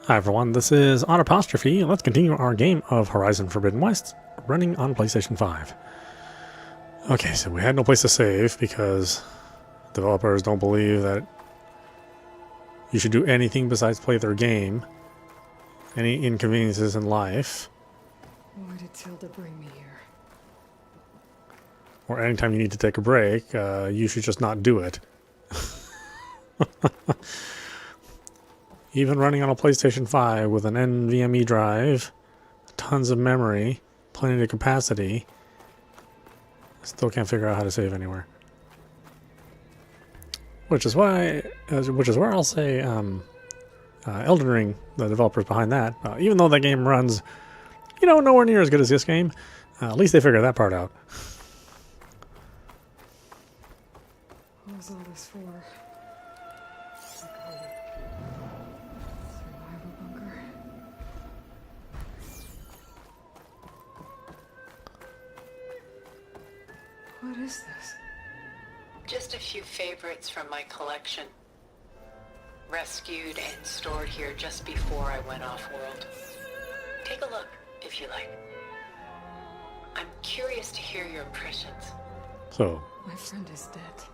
Hi everyone, this is audap. Let's continue our game of Horizon Forbidden West, running on PlayStation 5. Okay, so we had no place to save because developers don't believe that you should do anything besides play their game. Any inconveniences in life, Why did Tilda bring me here? or anytime you need to take a break, you should just not do it. Even running on a PlayStation 5 with an NVMe drive, tons of memory, plenty of capacity, still can't figure out how to save anywhere. Which is where I'll say Elden Ring, the developers behind that, even though that game runs, nowhere near as good as this game, at least they figured that part out. What was all this for? Survival bunker. What is this? Just a few favorites from my collection. Rescued and stored here just before I went off-world. Take a look, if you like. I'm curious to hear your impressions. So, My friend is dead.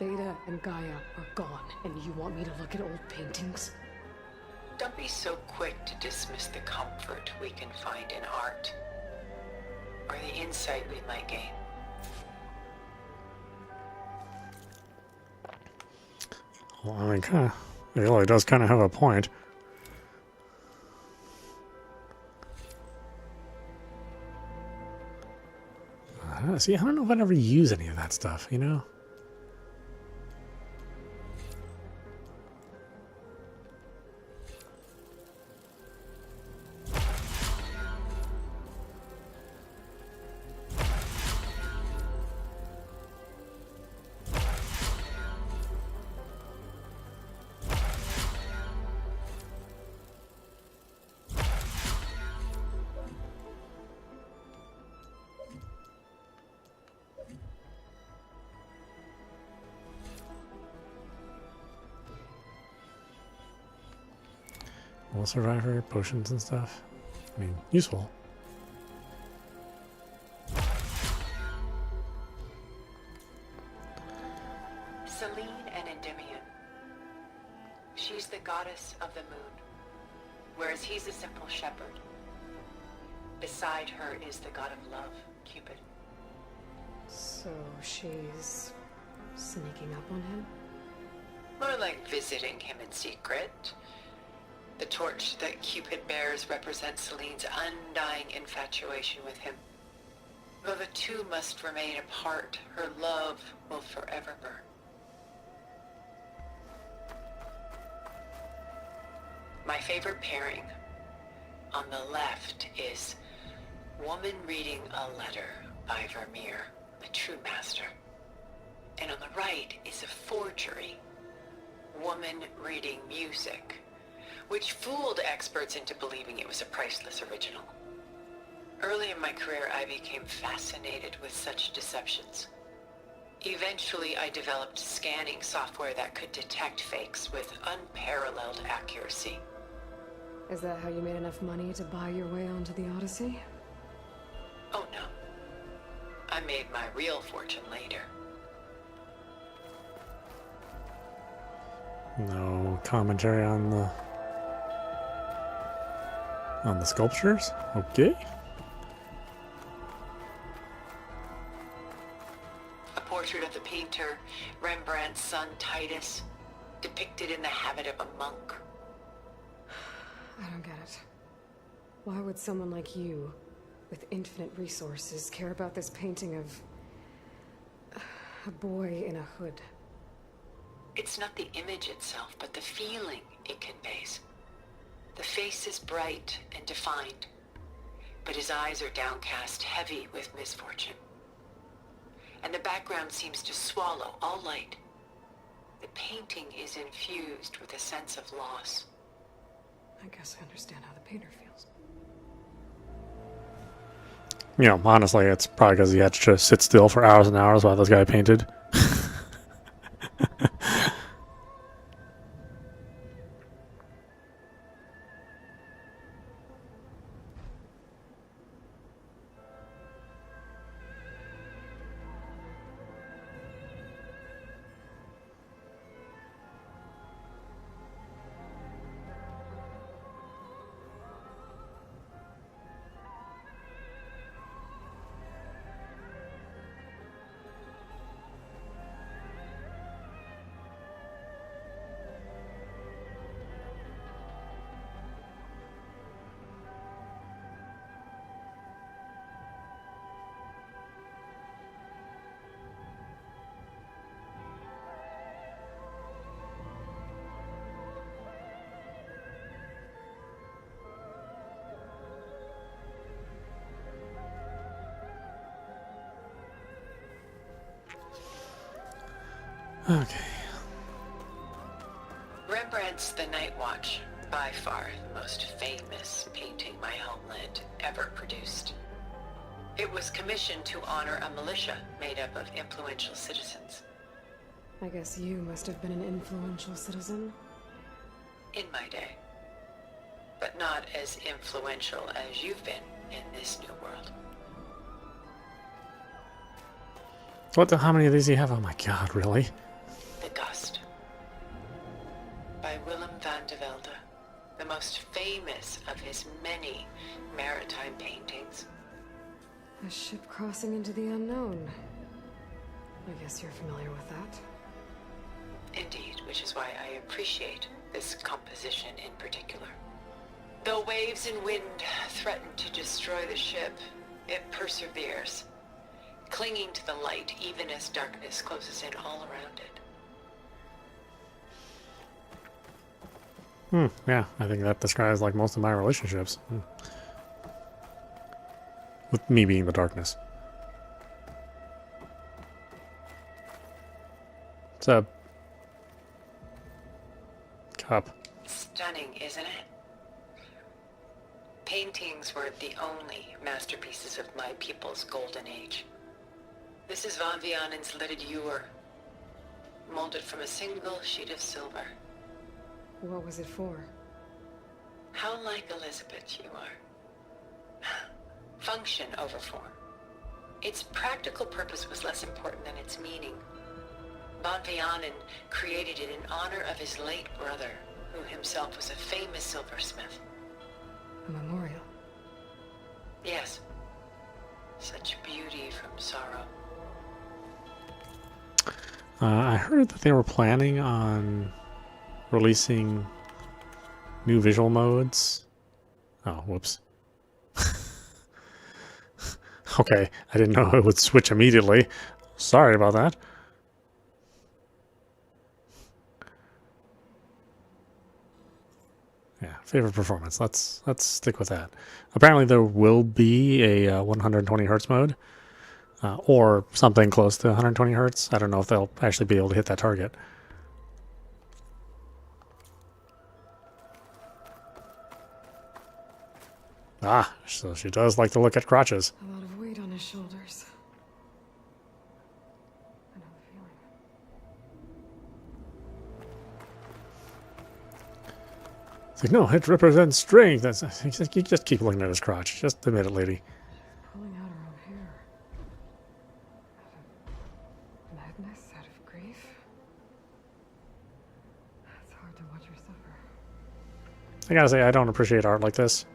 Beta and Gaia are gone, and you want me to look at old paintings? Don't be so quick to dismiss the comfort we can find in art, or the insight we might gain. well, I mean, it really does kind of have a point. See, I don't know if I'd ever use any of that stuff, Well, survivor, potions and stuff. I mean, useful. Selene and Endymion. She's the goddess of the moon, whereas he's a simple shepherd. Beside her is the god of love, Cupid. So she's sneaking up on him? More like visiting him in secret. The torch that Cupid bears represents Selene's undying infatuation with him. Though the two must remain apart, her love will forever burn. My favorite pairing on the left is Woman Reading a Letter by Vermeer, a true master. And on the right is a forgery, Woman Reading Music, which fooled experts into believing it was a priceless original. Early in my career, I became fascinated with such deceptions. Eventually, I developed scanning software that could detect fakes with unparalleled accuracy. Is that how you made enough money to buy your way onto the Odyssey? Oh no. I made my real fortune later. No commentary on the sculptures? Okay. A portrait of the painter, Rembrandt's son Titus, depicted in the habit of a monk. I don't get it. Why would someone like you, with infinite resources, care about this painting of a boy in a hood? It's not the image itself, but the feeling it conveys. The face is bright and defined, but his eyes are downcast, heavy with misfortune. And the background seems to swallow all light. The painting is infused with a sense of loss. I guess I understand how the painter feels. Honestly, it's probably because he had to just sit still for hours and hours while this guy painted. Okay. Rembrandt's The Night Watch, by far the most famous painting my homeland ever produced. It was commissioned to honor a militia made up of influential citizens. I guess you must have been an influential citizen. In my day. But not as influential as you've been in this new world. How many of these do you have? Oh my god, really? The Gust. By Willem van de Velde, the most famous of his many maritime paintings. A ship crossing into the unknown. I guess you're familiar with that. Indeed, which is why I appreciate this composition in particular. Though waves and wind threaten to destroy the ship, it perseveres, clinging to the light even as darkness closes in all around it. Yeah, I think that describes like most of my relationships. With me being the darkness. It's a cup. Stunning, isn't it? Paintings were the only masterpieces of my people's golden age. This is Van Vianen's lidded ewer, molded from a single sheet of silver. What was it for? How like Elizabeth you are. Function over form. Its practical purpose was less important than its meaning. Van Vianen created it in honor of his late brother, who himself was a famous silversmith. A memorial. Yes. Such beauty from sorrow. I heard that they were planning on releasing new visual modes. Oh, whoops. Okay, I didn't know it would switch immediately. Sorry about that. Yeah, favorite performance. Let's stick with that. Apparently there will be a 120 hertz mode, or something close to 120 hertz. I don't know if they'll actually be able to hit that target. Ah, so she does like to look at crotches. A lot of weight on his shoulders. I know the feeling. It's like, no, it represents strength. You just keep looking at his crotch. Just admit it, lady. Pulling out her own hair. Out of madness, out of grief. It's hard to watch her suffer. I gotta say, I don't appreciate art like this.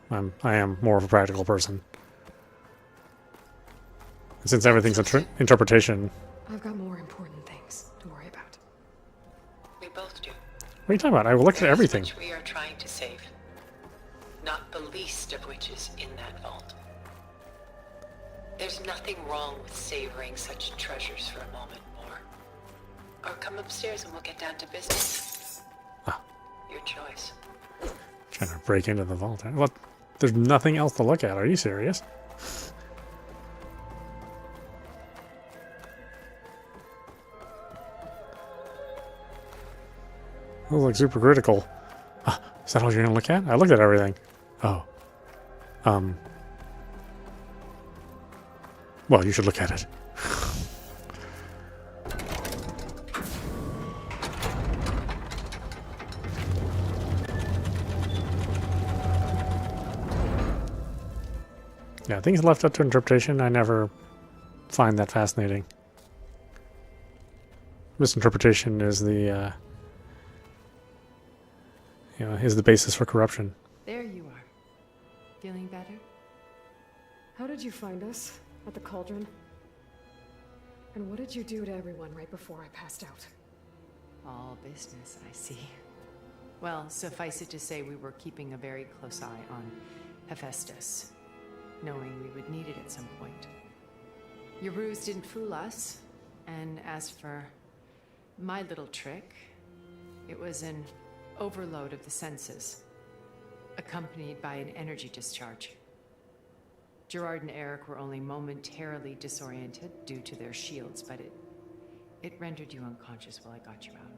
I am more of a practical person. And since everything's interpretation... I've got more important things to worry about. We both do. What are you talking about? I will look at everything. Which we are trying to save. Not the least of which is in that vault. There's nothing wrong with savoring such treasures for a moment more. Or come upstairs and we'll get down to business. Ah. Your choice. Trying to break into the vault. What? There's nothing else to look at. Are you serious? That was like super critical. Ah, is that all you're gonna look at? I looked at everything. Oh. Well, you should look at it. Yeah, things left up to interpretation, I never find that fascinating. Misinterpretation is the, is the basis for corruption. There you are. Feeling better? How did you find us? At the cauldron? And what did you do to everyone right before I passed out? All business, I see. Well, suffice it to say we were keeping a very close eye on Hephaestus, knowing we would need it at some point. Your ruse didn't fool us, and as for my little trick, it was an overload of the senses, accompanied by an energy discharge. Gerard and Eric were only momentarily disoriented due to their shields, but It rendered you unconscious while I got you out.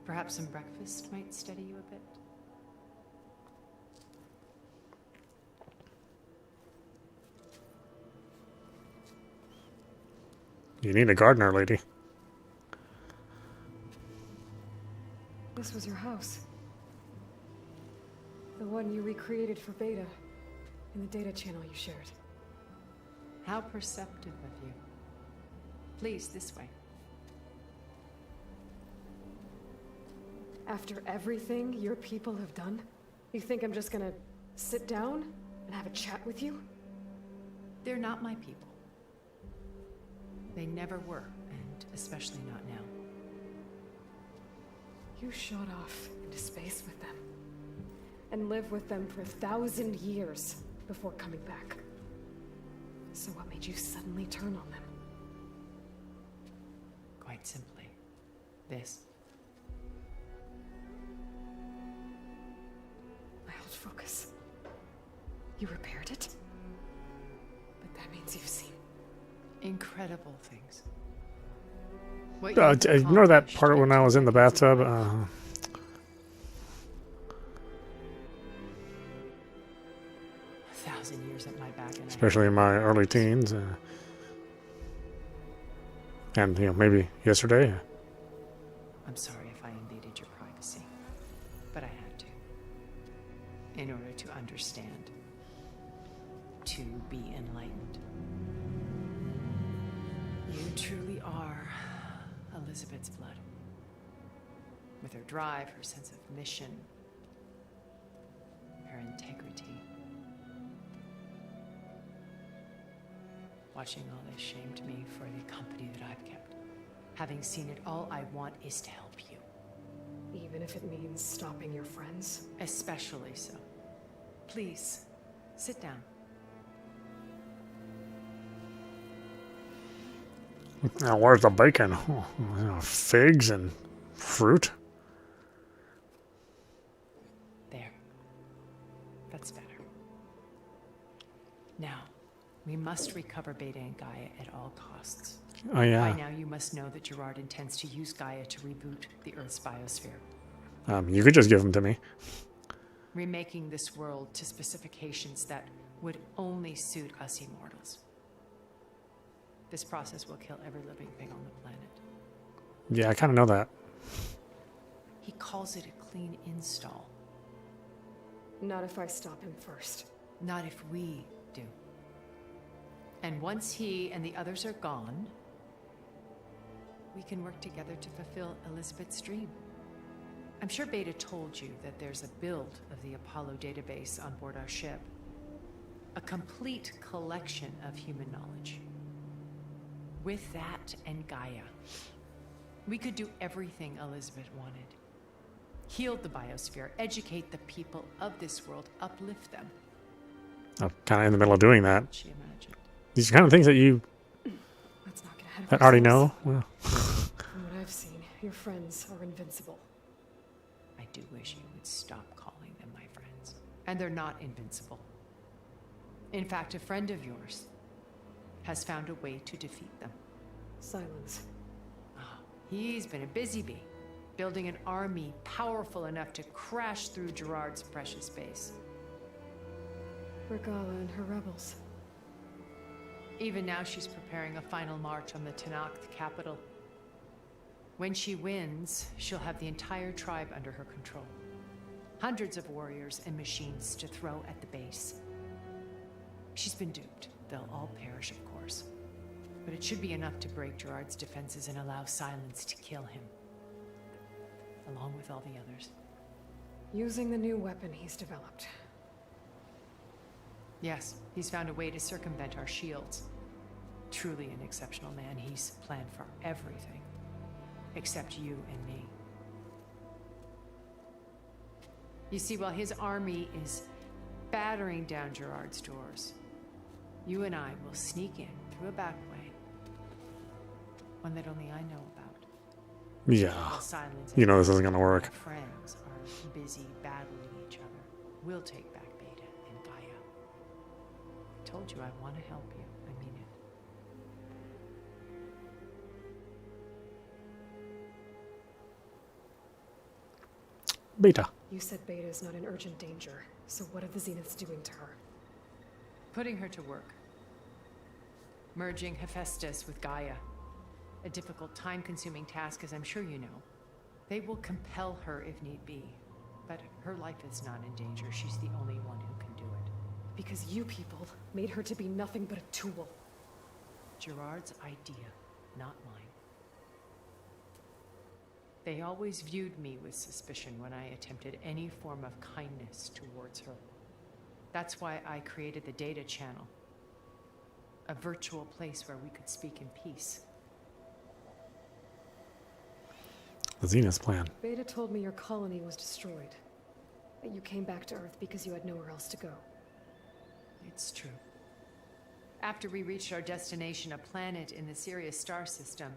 Perhaps some breakfast might steady you a bit? You need a gardener, lady. This was your house. The one you recreated for Beta in the data channel you shared. How perceptive of you. Please, this way. After everything your people have done, you think I'm just gonna sit down and have a chat with you? They're not my people. They never were, and especially not now. You shot off into space with them and lived with them for 1,000 years before coming back. So what made you suddenly turn on them? Quite simply, this. My old focus. You repaired it? But that means you've seen Incredible things. What Ignore that part when I was in the bathtub. 1,000 years at my back, and Especially in my early teens. And, you know, maybe yesterday. I'm sorry if I invaded your privacy, but I had to. In order to understand. To be enlightened. You truly are Elizabeth's blood. With her drive, her sense of mission, her integrity. Watching all this shamed me for the company that I've kept. Having seen it, all I want is to help you. even if it means stopping your friends. Especially so. Please, sit down. Now, where's the bacon? Oh, you know, figs and fruit. There. That's better. Now, we must recover Beta and Gaia at all costs. Oh, yeah. By now, you must know that Gerard intends to use Gaia to reboot the Earth's biosphere. You could just give them to me. Remaking this world to specifications that would only suit us immortals. This process will kill every living thing on the planet. Yeah, I kind of know that. He calls it a clean install. Not if I stop him first. Not if we do. And once he and the others are gone, we can work together to fulfill Elizabeth's dream. I'm sure Beta told you that there's a build of the Apollo database on board our ship. A complete collection of human knowledge. With that and Gaia, we could do everything Elizabeth wanted. Heal the biosphere, educate the people of this world, uplift them. I'm kind of in the middle of doing that. She imagined. These are kind of things that you Let's not get ahead of that already ourselves. know. Well, From what I've seen, your friends are invincible. I do wish you would stop calling them my friends. And they're not invincible. In fact, a friend of yours has found a way to defeat them. Silence. Oh, he's been a busy bee, building an army powerful enough to crash through Gerard's precious base. Regala and her rebels. Even now, she's preparing a final march on the Tenakth capital. When she wins, she'll have the entire tribe under her control. Hundreds of warriors and machines to throw at the base. She's been duped. They'll all perish, of course. But it should be enough to break Gerard's defenses and allow Silence to kill him. Along with all the others. Using the new weapon he's developed. Yes, he's found a way to circumvent our shields. Truly an exceptional man. He's planned for everything. Except you and me. You see, while his army is battering down Gerard's doors, you and I will sneak in through a back way. One that only I know about. yeah. While Silence You know this isn't going to and work. our friends are busy battling each other. We'll take back Beta and Gaia. I told you I want to help you. I mean Beta. You said Beta is not in urgent danger, so what are the Zeniths doing to her? Putting her to work. Merging Hephaestus with Gaia. A difficult, time-consuming task, as I'm sure you know. They will compel her if need be. But her life is not in danger. She's the only one who can do it. Because you people made her to be nothing but a tool. Gerard's idea, not mine. They always viewed me with suspicion when I attempted any form of kindness towards her. That's why I created the data channel. A virtual place where we could speak in peace. The Zenith's plan. Beta told me your colony was destroyed. That you came back to Earth because you had nowhere else to go. It's true. After we reached our destination, a planet in the Sirius star system,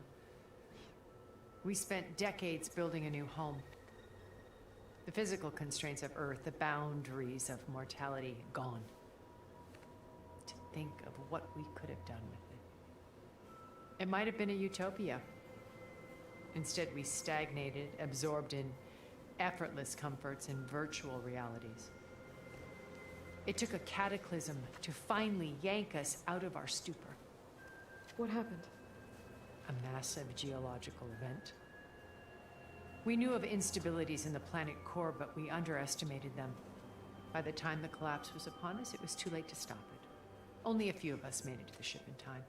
we spent decades building a new home. The physical constraints of Earth, the boundaries of mortality, gone. To think of what we could have done with it. It might have been a utopia. Instead, we stagnated, absorbed in effortless comforts and virtual realities. It took a cataclysm to finally yank us out of our stupor. What happened? A massive geological event. We knew of instabilities in the planet core, but we underestimated them. By the time the collapse was upon us, it was too late to stop it. Only a few of us made it to the ship in time.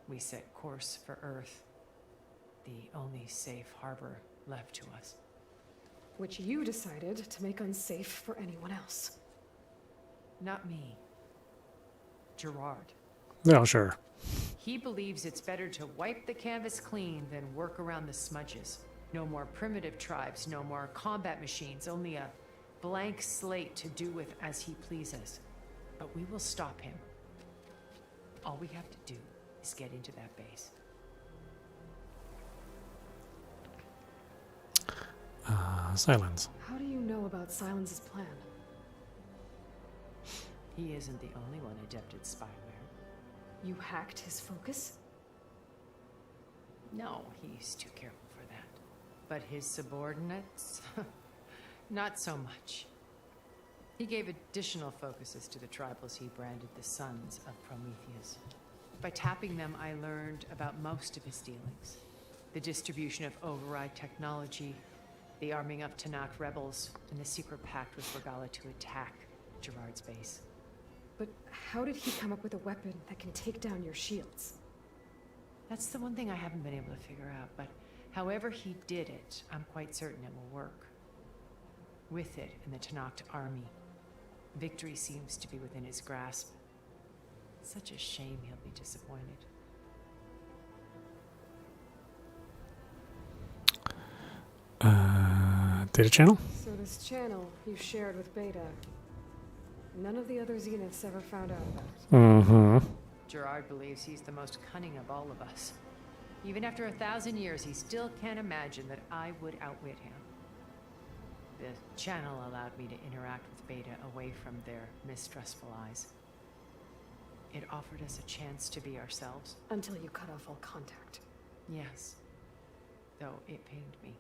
We set course for Earth, the only safe harbor left to us. Which you decided to make unsafe for anyone else. Not me. Gerard. Yeah, sure. He believes it's better to wipe the canvas clean than work around the smudges. No more primitive tribes, no more combat machines, only a blank slate to do with as he pleases. But we will stop him. All we have to do is get into that base. Silence. How do you know about Silence's plan? He isn't the only one adept at spyware. You hacked his focus? No, he's too careful for that. But his subordinates? Not so much. He gave additional focuses to the tribals he branded the Sons of Prometheus. By tapping them, I learned about most of his dealings. The distribution of override technology, the arming of Tanakh rebels, and the secret pact with Regala to attack Gerard's base. But how did he come up with a weapon that can take down your shields? That's the one thing I haven't been able to figure out, but however he did it, I'm quite certain it will work. With it and the Tanakh army, victory seems to be within his grasp. Such a shame he'll be disappointed. Data channel? So this channel you shared with Beta, none of the other Zeniths ever found out about it. Mm-hmm. Gerard believes he's the most cunning of all of us. Even after 1,000 years, he still can't imagine that I would outwit him. The channel allowed me to interact with Beta away from their mistrustful eyes. It offered us a chance to be ourselves. Until you cut off all contact. Yes, though it pained me.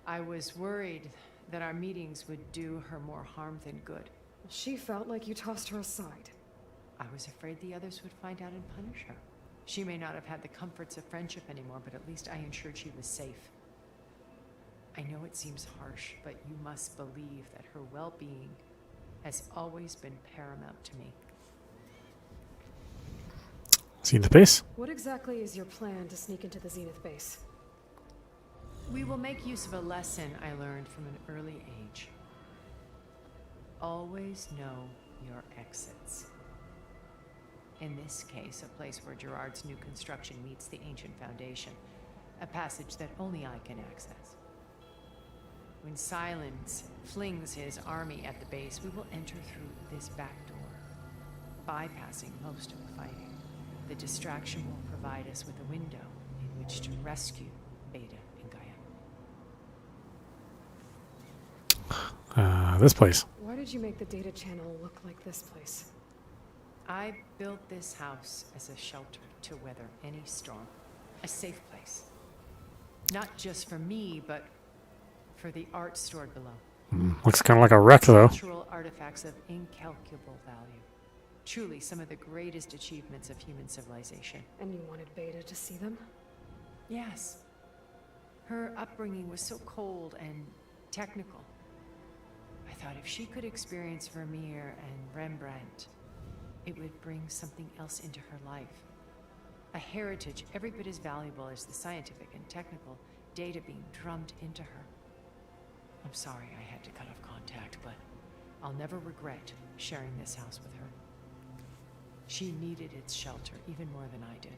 I was worried that our meetings would do her more harm than good. She felt like you tossed her aside. I was afraid the others would find out and punish her. She may not have had the comforts of friendship anymore, but at least I ensured she was safe. I know it seems harsh, but you must believe that her well-being has always been paramount to me. See the base? What exactly is your plan to sneak into the Zenith base? We will make use of a lesson I learned from an early age. Always know your exits. In this case, a place where Gerard's new construction meets the ancient foundation, a passage that only I can access. When Silence flings his army at the base, we will enter through this back door, bypassing most of the fighting. The distraction will provide us with a window in which to rescue Beta and Gaia. This place. Why did you make the data channel look like this place? I built this house as a shelter to weather any storm. A safe place. Not just for me, but for the art stored below. Looks kind of like a wreck, though. Cultural artifacts of incalculable value. Truly some of the greatest achievements of human civilization. And you wanted Beta to see them? Yes. Her upbringing was so cold and technical. I thought if she could experience Vermeer and Rembrandt, it would bring something else into her life. A heritage every bit as valuable as the scientific and technical data being drummed into her. I'm sorry I had to cut off contact, but I'll never regret sharing this house with her. She needed its shelter even more than I did.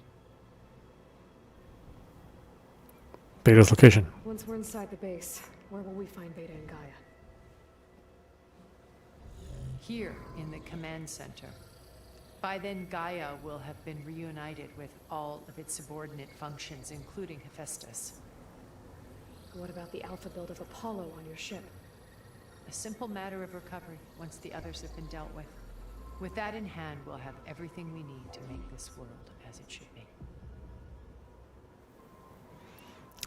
Beta's location. Once we're inside the base, where will we find Beta and Gaia? Here in the command center. By then, Gaia will have been reunited with all of its subordinate functions, including Hephaestus. What about the alpha build of Apollo on your ship? A simple matter of recovery once the others have been dealt with. With that in hand, we'll have everything we need to make this world as it should be.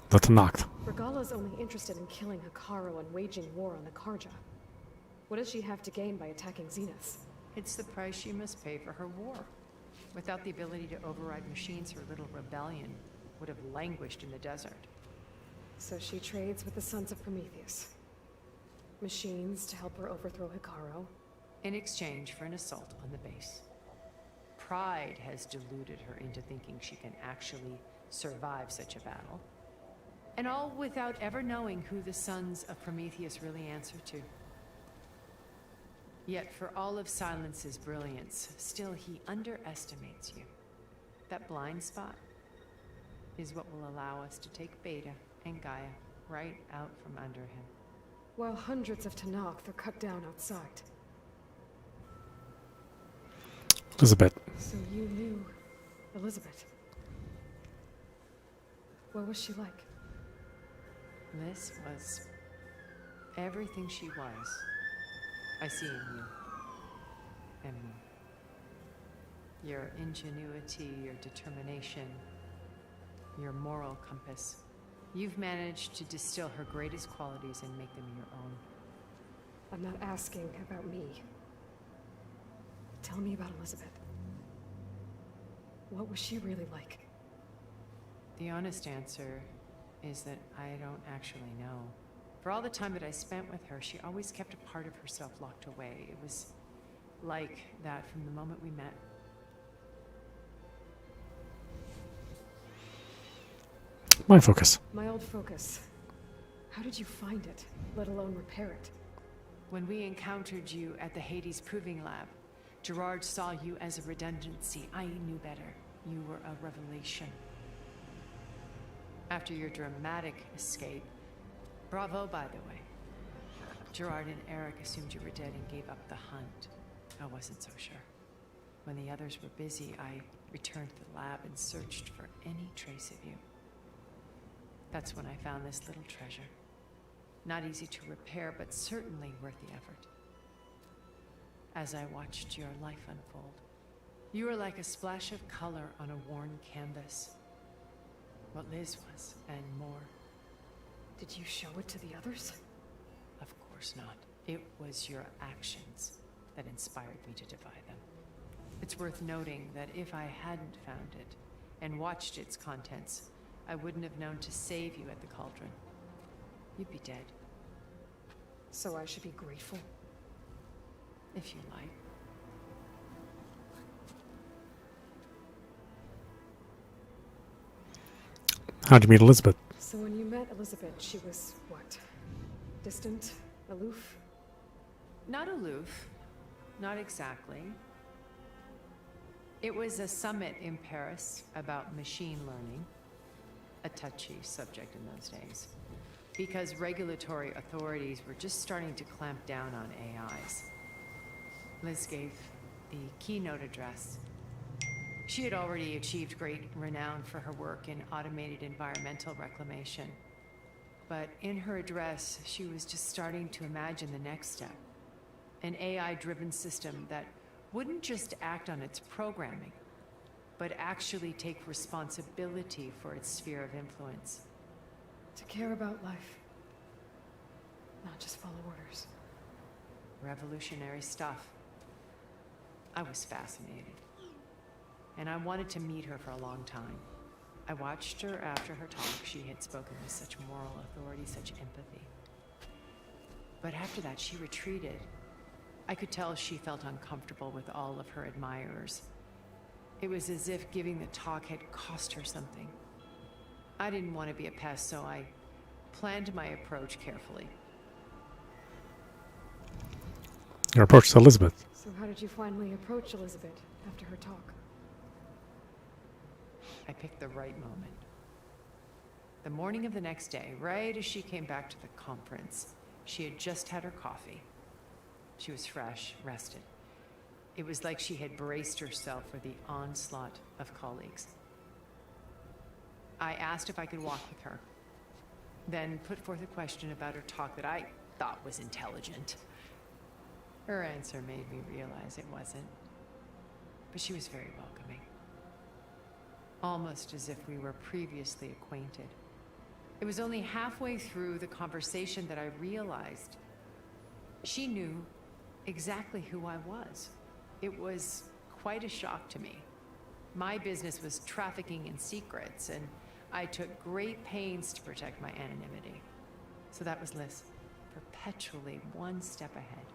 That's knocked. Regala's only interested in killing Hikaru and waging war on the Karja. What does she have to gain by attacking Zeniths? It's the price she must pay for her war. Without the ability to override machines, her little rebellion would have languished in the desert. So she trades with the Sons of Prometheus. Machines to help her overthrow Hikaru. In exchange for an assault on the base. Pride has deluded her into thinking she can actually survive such a battle. And all without ever knowing who the Sons of Prometheus really answer to. Yet for all of Silence's brilliance, still he underestimates you. That blind spot is what will allow us to take Beta and Gaia right out from under him. While hundreds of Tenakth are cut down outside. Elizabeth. So you knew Elizabeth. What was she like? This was everything she was. I see in you. And more. Your ingenuity, your determination, your moral compass. You've managed to distill her greatest qualities and make them your own. I'm not asking about me. Tell me about Elizabeth. What was she really like? The honest answer is that I don't actually know. For all the time that I spent with her, she always kept a part of herself locked away. It was like that from the moment we met. My focus. My old focus. How did you find it, let alone repair it? When we encountered you at the Hades Proving Lab, Gerard saw you as a redundancy. I knew better. You were a revelation. After your dramatic escape, bravo, by the way. Gerard and Eric assumed you were dead and gave up the hunt. I wasn't so sure. When the others were busy, I returned to the lab and searched for any trace of you. That's when I found this little treasure. Not easy to repair, but certainly worth the effort. As I watched your life unfold, you were like a splash of color on a worn canvas. What Liz was, and more. Did you show it to the others? Of course not. It was your actions that inspired me to defy them. It's worth noting that if I hadn't found it and watched its contents, I wouldn't have known to save you at the cauldron. You'd be dead. So I should be grateful? If you like. How'd you meet Elizabeth? So when you met Elizabeth, she was what? Distant? Aloof? Not aloof. Not exactly. It was a summit in Paris about machine learning. A touchy subject in those days. Because regulatory authorities were just starting to clamp down on AIs. Liz gave the keynote address. She had already achieved great renown for her work in automated environmental reclamation. But in her address, she was just starting to imagine the next step. An AI-driven system that wouldn't just act on its programming, but actually take responsibility for its sphere of influence. To care about life. not just follow orders. Revolutionary stuff. I was fascinated. And I wanted to meet her for a long time. I watched her after her talk. She had spoken with such moral authority, such empathy. But after that, she retreated. I could tell she felt uncomfortable with all of her admirers. It was as if giving the talk had cost her something. I didn't want to be a pest, so I planned my approach carefully. Your approach to Elizabeth. So how did you finally approach Elizabeth after her talk? I picked the right moment. The morning of the next day, right as she came back to the conference, she had just had her coffee. She was fresh, rested. It was like she had braced herself for the onslaught of colleagues. I asked if I could walk with her, then put forth a question about her talk that I thought was intelligent. Her answer made me realize it wasn't, but she was very welcoming. Almost as if we were previously acquainted. It was only halfway through the conversation that I realized she knew exactly who I was. It was quite a shock to me. My business was trafficking in secrets, and I took great pains to protect my anonymity. So that was Liz, perpetually one step ahead.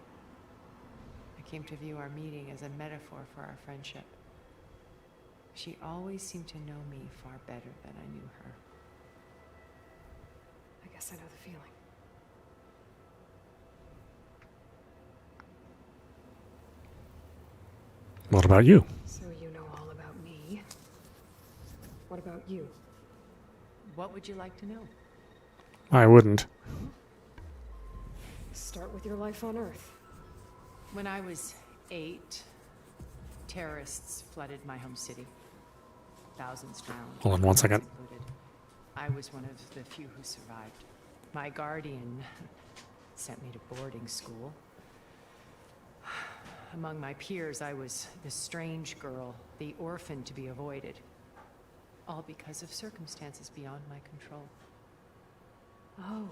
I came to view our meeting as a metaphor for our friendship. She always seemed to know me far better than I knew her. I guess I know the feeling. What about you? So you know all about me. What about you? What would you like to know? I wouldn't. Start with your life on Earth. When I was 8, terrorists flooded my home city. Thousands drowned. Hold on one second. Included. I was one of the few who survived. My guardian sent me to boarding school. Among my peers, I was the strange girl, the orphan to be avoided. All because of circumstances beyond my control. Oh.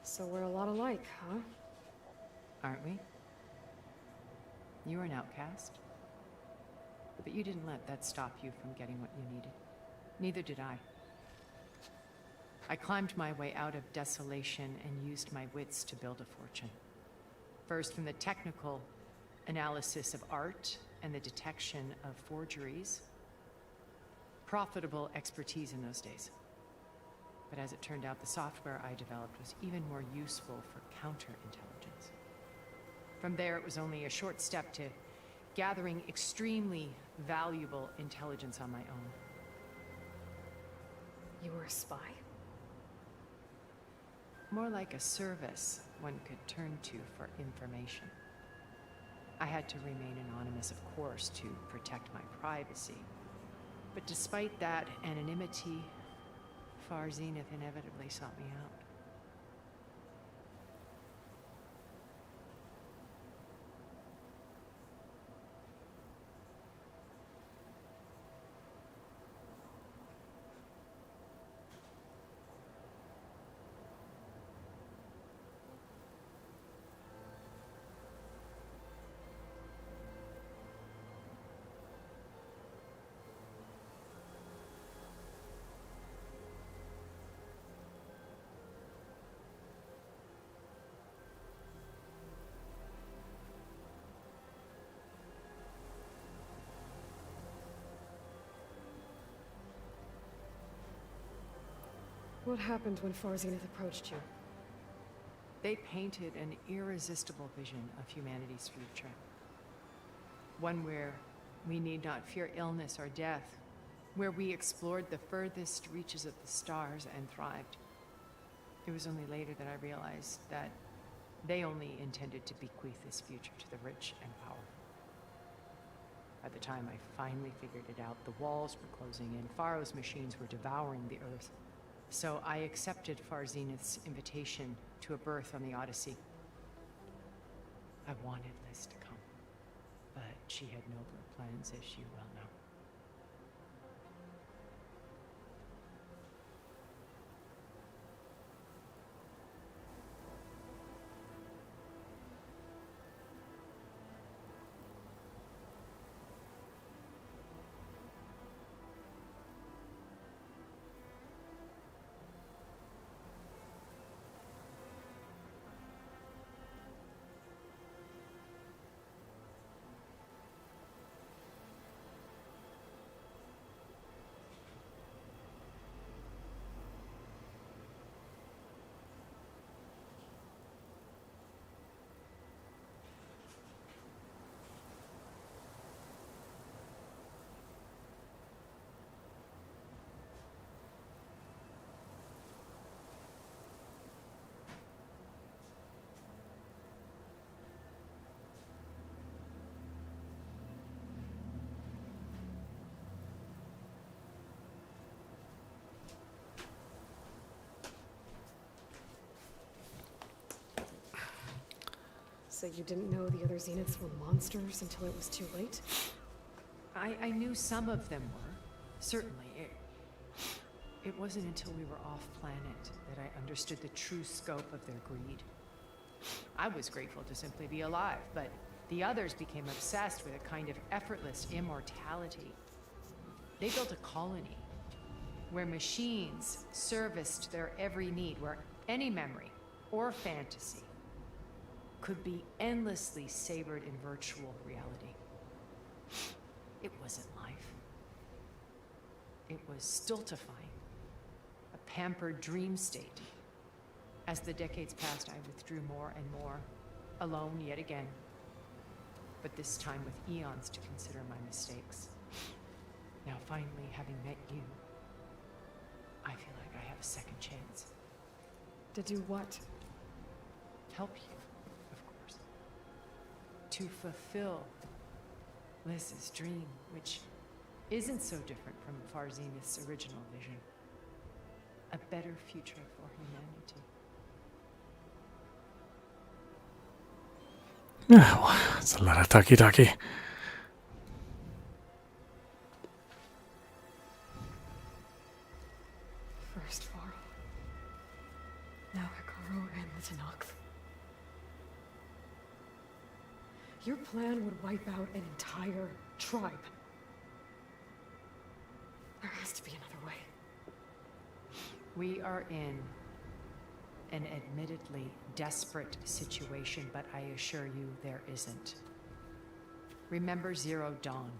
So we're a lot alike, huh? Aren't we? You were an outcast. But you didn't let that stop you from getting what you needed. Neither did I. I climbed my way out of desolation and used my wits to build a fortune. First, from the technical analysis of art and the detection of forgeries. Profitable expertise in those days. But as it turned out, the software I developed was even more useful for counterintelligence. From there, it was only a short step to gathering extremely valuable intelligence on my own. You were a spy? More like a service one could turn to for information. I had to remain anonymous, of course, to protect my privacy. But despite that anonymity, Far Zenith inevitably sought me out. What happened when Far Zenith approached you? They painted an irresistible vision of humanity's future. One where we need not fear illness or death, where we explored the furthest reaches of the stars and thrived. It was only later that I realized that they only intended to bequeath this future to the rich and powerful. By the time I finally figured it out, the walls were closing in, Pharaoh's machines were devouring the Earth. So I accepted Far Zenith's invitation to a berth on the Odyssey. I wanted Liz to come, but she had nobler plans, as you well know. So you didn't know the other Zeniths were monsters until it was too late? I knew some of them were. Certainly. It wasn't until we were off planet that I understood the true scope of their greed. I was grateful to simply be alive, but the others became obsessed with a kind of effortless immortality. They built a colony where machines serviced their every need, where any memory or fantasy could be endlessly savored in virtual reality. It wasn't life. It was stultifying, a pampered dream state. As the decades passed, I withdrew more and more, alone yet again, but this time with eons to consider my mistakes. Now finally, having met you, I feel like I have a second chance. To do what? Help you, of course. To fulfill Liz's dream, which isn't so different from Farzenith's original vision. A better future for humanity. Yeah, it's a lot of talkie-talkie. First Varl. Now Hikaru and the Tenakth. Your plan would wipe out an entire tribe. There has to be another way. We are in an admittedly desperate situation, but I assure you there isn't. Remember Zero Dawn.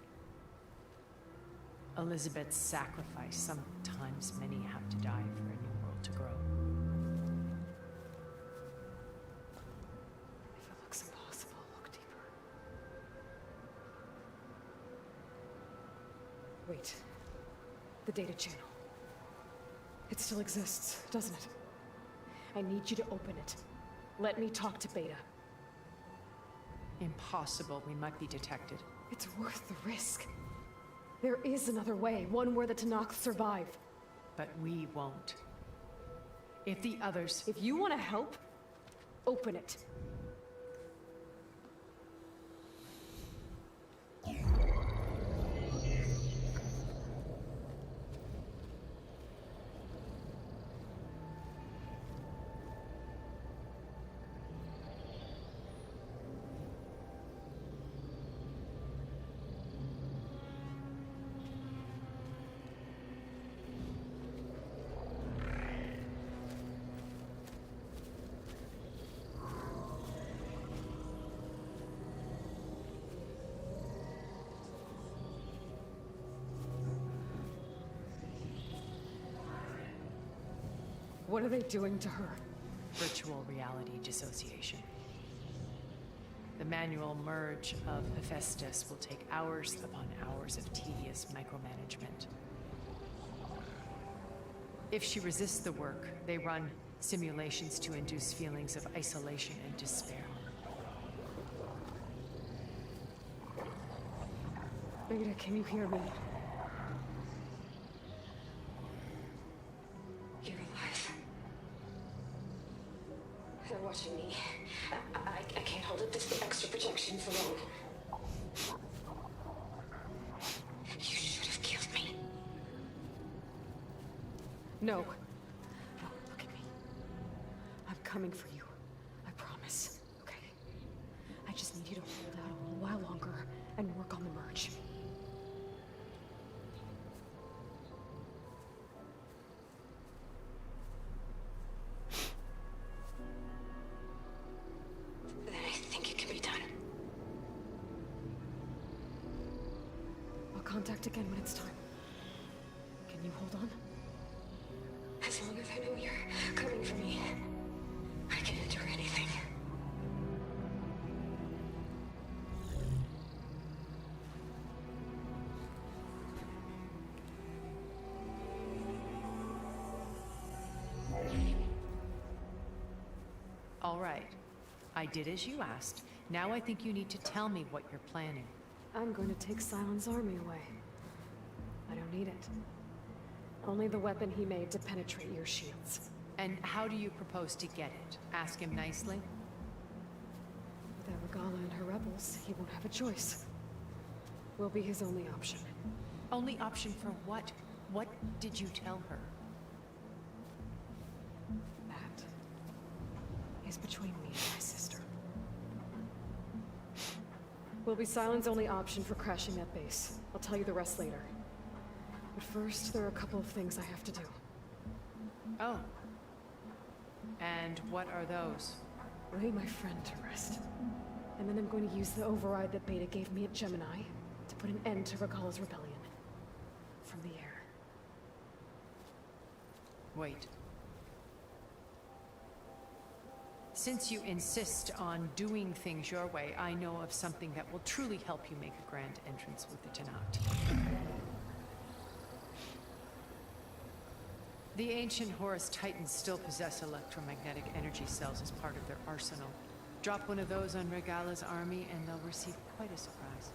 Elizabeth's sacrifice. Sometimes many have to die for a new world to grow. If it looks impossible, look deeper. Wait. The data channel. It still exists, doesn't it? I need you to open it. Let me talk to Beta. Impossible. We might be detected. It's worth the risk. There is another way, one where the Tenakth survive. But we won't. If the others... If you want to help, open it. What are they doing to her? Virtual reality dissociation. The manual merge of Hephaestus will take hours upon hours of tedious micromanagement. If she resists the work, they run simulations to induce feelings of isolation and despair. Beta, can you hear me? You're alive. They're watching me. I can't hold up this extra protection for long. You should have killed me. No. No, look at me. I'm coming for you. I promise. Okay? I just need you to hold out a little while longer and work on the merge. Then I think it can be done. I'll contact again when it's time. Can you hold on? As long as I know you're coming for me, I can endure anything. All right. I did as you asked. Now I think you need to tell me what you're planning. I'm going to take Silent's army away. I don't need it. Only the weapon he made to penetrate your shields. And how do you propose to get it? Ask him nicely? Without Regala and her rebels, he won't have a choice. We'll be his only option. Only option for what? What did you tell her? That is between me and my sister. Will be Silent's only option for crashing that base. I'll tell you the rest later. But first, there are a couple of things I have to do. Oh. And what are those? Lay my friend to rest. And then I'm going to use the override that Beta gave me at Gemini to put an end to Regala's rebellion. From the air. Wait. Since you insist on doing things your way, I know of something that will truly help you make a grand entrance with the Tenat. The ancient Horus Titans still possess electromagnetic energy cells as part of their arsenal. Drop one of those on Regala's army and they'll receive quite a surprise.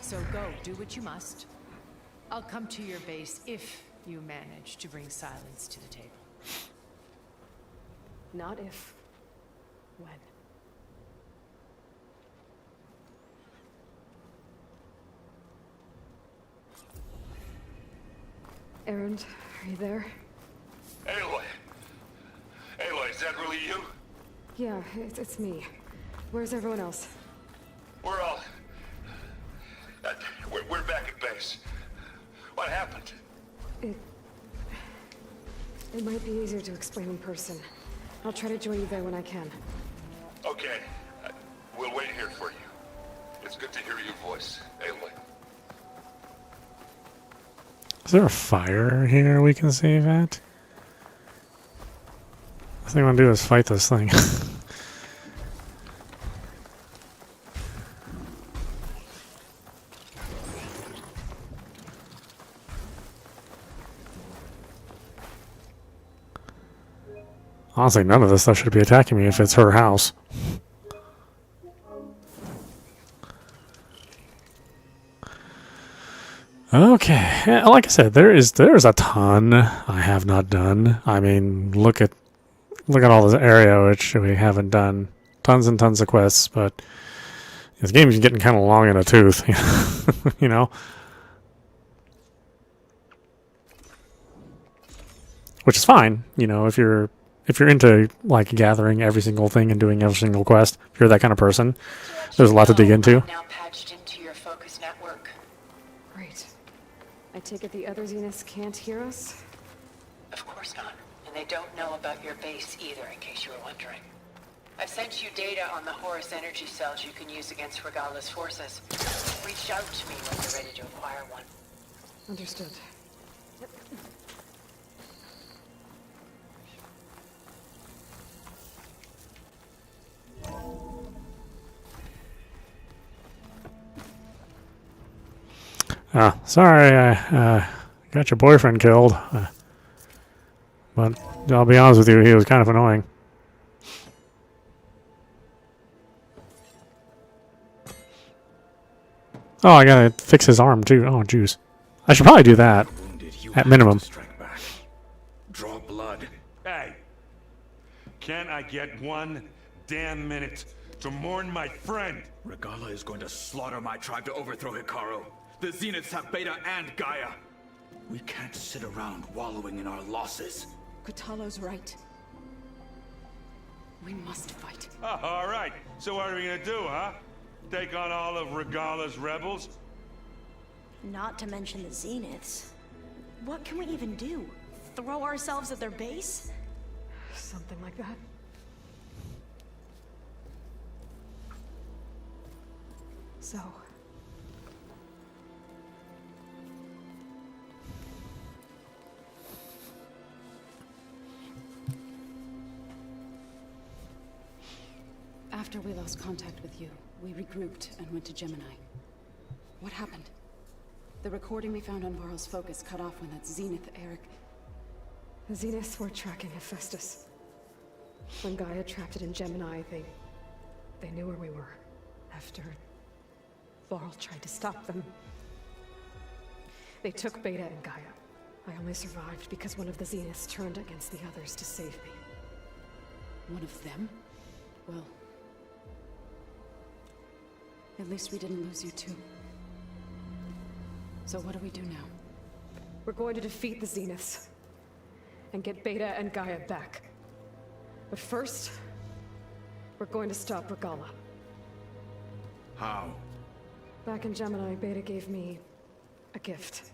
So go, do what you must. I'll come to your base if you manage to bring silence to the table. Not if. When. Erend, are you there? Aloy! Aloy, is that really you? Yeah, it's me. Where's everyone else? We're all... we're back at base. What happened? It might be easier to explain in person. I'll try to join you there when I can. Okay. We'll wait here for you. It's good to hear your voice, Aloy. Is there a fire here we can save at? The thing I want to do is fight this thing. Honestly, none of this stuff should be attacking me if it's her house. Okay, yeah, like I said, there's a ton I have not done. I mean, look at all this area which we haven't done. Tons and tons of quests, but this game's getting kind of long in a tooth, you know. Which is fine, you know, if you're into like gathering every single thing and doing every single quest. If you're that kind of person, there's a lot to dig into. Now patched into your focus network. Great. I take it the other Zeniths can't hear us? Of course not. And they don't know about your base either, in case you were wondering. I've sent you data on the Horus energy cells you can use against Regala's forces. Reach out to me when you're ready to acquire one. Understood. Sorry, I got your boyfriend killed. But I'll be honest with you, he was kind of annoying. Oh, I gotta fix his arm too. Oh, juice. I should probably do that, at minimum. Draw blood. Hey, can't I get one damn minute to mourn my friend? Regala is going to slaughter my tribe to overthrow Hikaru. The Zeniths have Beta and Gaia. We can't sit around wallowing in our losses. Kutalo's right. We must fight. Oh, all right. So what are we gonna do, huh? Take on all of Regala's rebels? Not to mention the Zeniths. What can we even do? Throw ourselves at their base? Something like that. So... After we lost contact with you, we regrouped and went to Gemini. What happened? The recording we found on Varl's focus cut off when that Zenith Eric... The Zeniths were tracking Hephaestus. When Gaia trapped it in Gemini, they knew where we were. After Varl tried to stop them. They took Beta and Gaia. I only survived because one of the Zeniths turned against the others to save me. One of them? Well, at least we didn't lose you too. So what do we do now? We're going to defeat the Zeniths and get Beta and Gaia back. But first, we're going to stop Regala. How? Back in Gemini, Beta gave me a gift.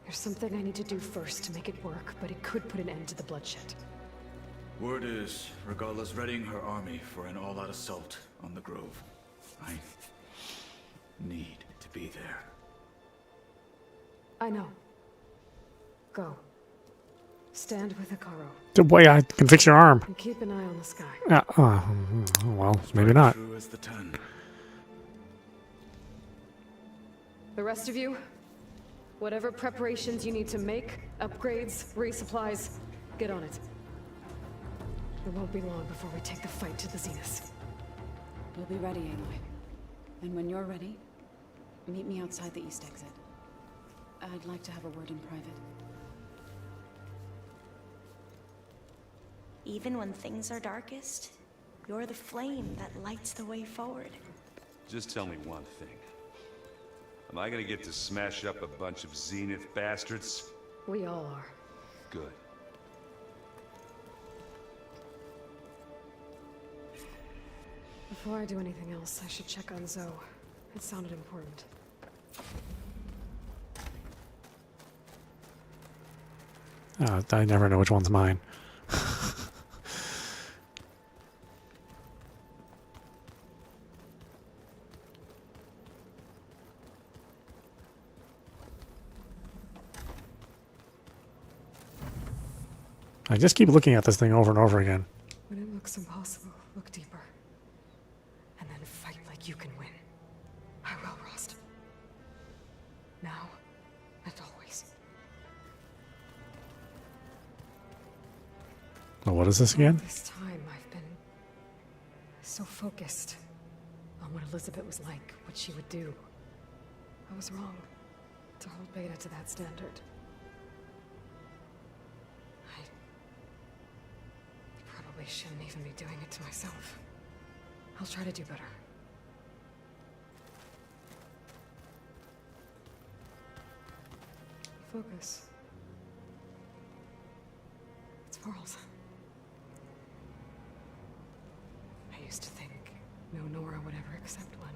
There's something I need to do first to make it work, but it could put an end to the bloodshed. Word is, Regala's readying her army for an all-out assault on the Grove. I need to be there. I know. Go. Stand with Hikaru. The way I can fix your arm. And keep an eye on the sky. Well, maybe not. True as the 10. The rest of you, whatever preparations you need to make, upgrades, resupplies, get on it. It won't be long before we take the fight to the Zeniths. We'll be ready, Aloy. And when you're ready, meet me outside the east exit. I'd like to have a word in private. Even when things are darkest, you're the flame that lights the way forward. Just tell me one thing. Am I gonna get to smash up a bunch of Zenith bastards? We all are. Good. Before I do anything else, I should check on Zoe. It sounded important. I never know which one's mine. I just keep looking at this thing over and over again. When it looks impossible, look deeper. And then fight like you can win. I will, Rost. Now and always. Well, what is this again? This time I've been so focused on what Elizabeth was like, what she would do. I was wrong to hold Beta to that standard. I shouldn't even be doing it to myself. I'll try to do better. Focus. It's Varl's. I used to think no Nora would ever accept one.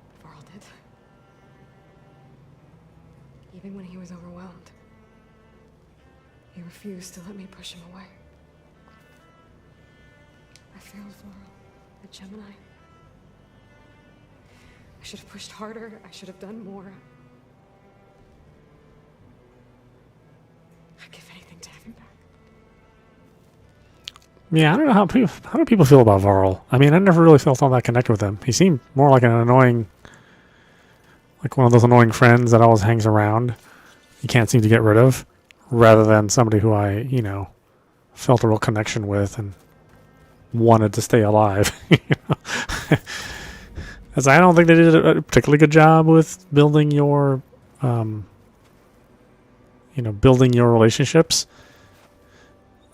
But Varl did. Even when he was overwhelmed, he refused to let me push him away. I failed Varl at Gemini. I should have pushed harder. I should have done more. I'd give anything to have him back. Yeah, I don't know how do people feel about Varl. I mean, I never really felt all that connected with him. He seemed more like an annoying, like one of those annoying friends that always hangs around. You can't seem to get rid of, rather than somebody who I, felt a real connection with and wanted to stay alive. As I don't think they did a particularly good job with building your, building your relationships.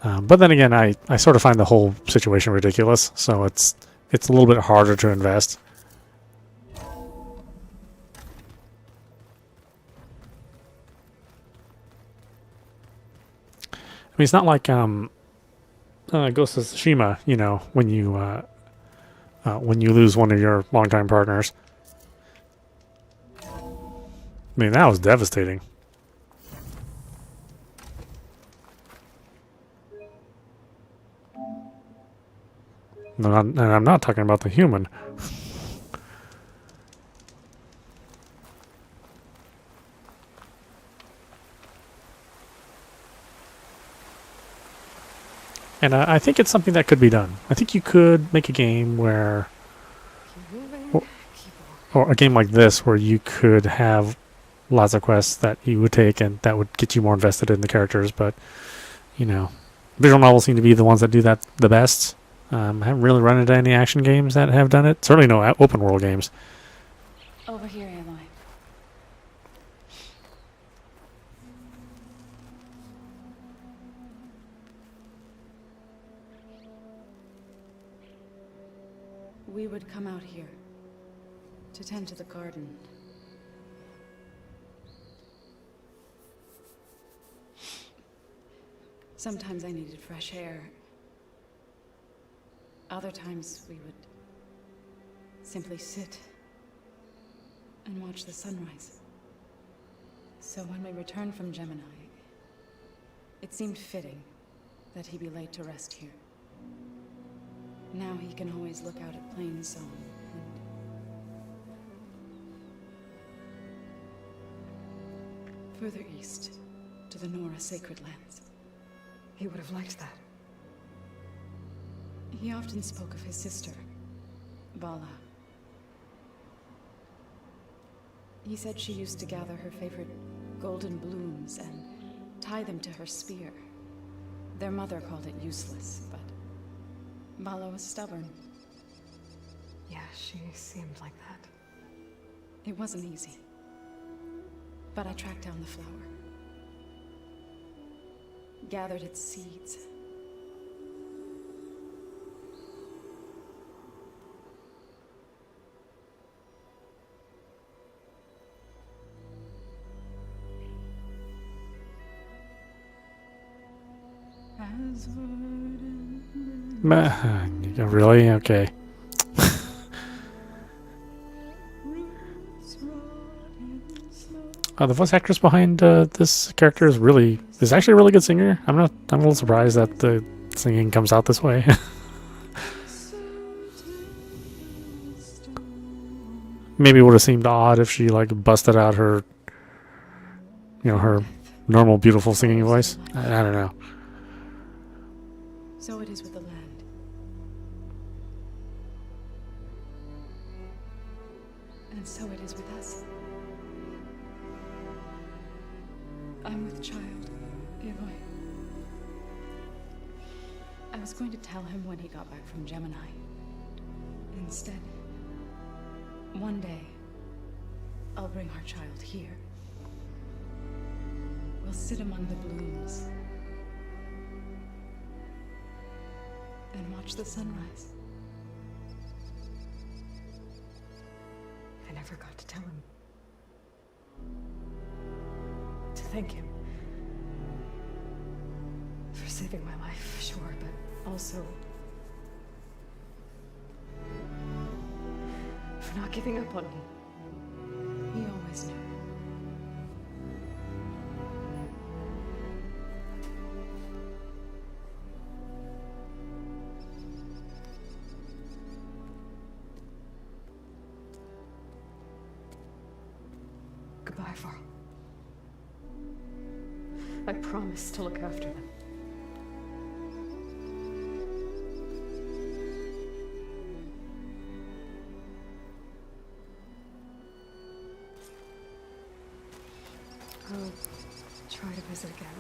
But then again, I sort of find the whole situation ridiculous, so it's a little bit harder to invest. I mean, it's not like Ghost of Tsushima, when you lose one of your longtime partners. I mean, that was devastating. And I'm not talking about the human. And I think it's something that could be done. I think you could make a game where, or a game like this, where you could have lots of quests that you would take and that would get you more invested in the characters. But, visual novels seem to be the ones that do that the best. I haven't really run into any action games that have done it. Certainly no open world games. Over here, Aloy. we would come out here to tend to the garden. Sometimes I needed fresh air. Other times we would simply sit and watch the sunrise. So when we returned from Gemini, it seemed fitting that he be laid to rest here. Now he can always look out at Plainsong and further east to the Nora sacred lands. He would have liked that. He often spoke of his sister, Vala. He said she used to gather her favorite golden blooms and tie them to her spear. Their mother called it useless, but Vala was stubborn. Yeah, she seemed like that. It wasn't easy, but I tracked down the flower. Gathered its seeds. Really? Okay. The voice actress behind this character is actually a really good singer. I'm a little surprised that the singing comes out this way. Maybe it would have seemed odd if she like busted out her, her normal beautiful singing voice. I don't know. So it is with the land. And so it is with us. I'm with child, Aloy. I was going to tell him when he got back from Gemini. Instead, one day, I'll bring our child here. We'll sit among the blooms and watch the sunrise. I never got to tell him. To thank him. For saving my life, sure, but also for not giving up on me. He always knew. Goodbye, Varl. I promise to look after them. I'll try to visit again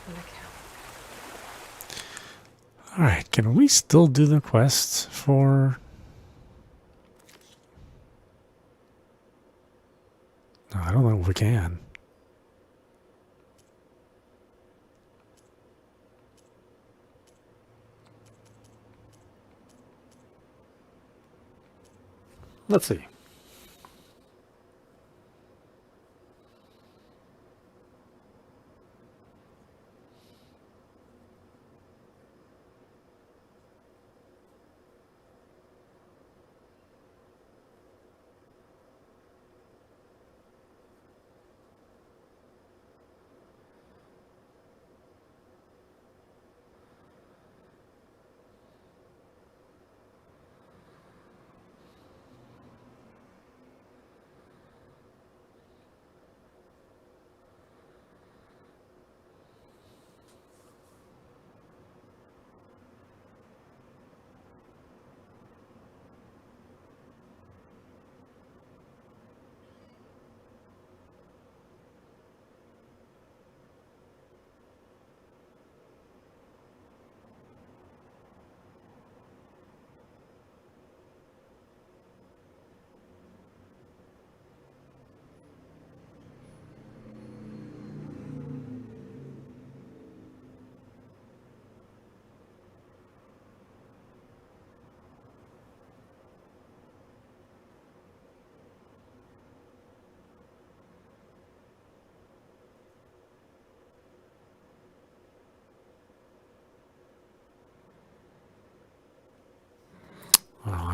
when I can. Alright, can we still do the quests for... No, I don't know if we can. Let's see.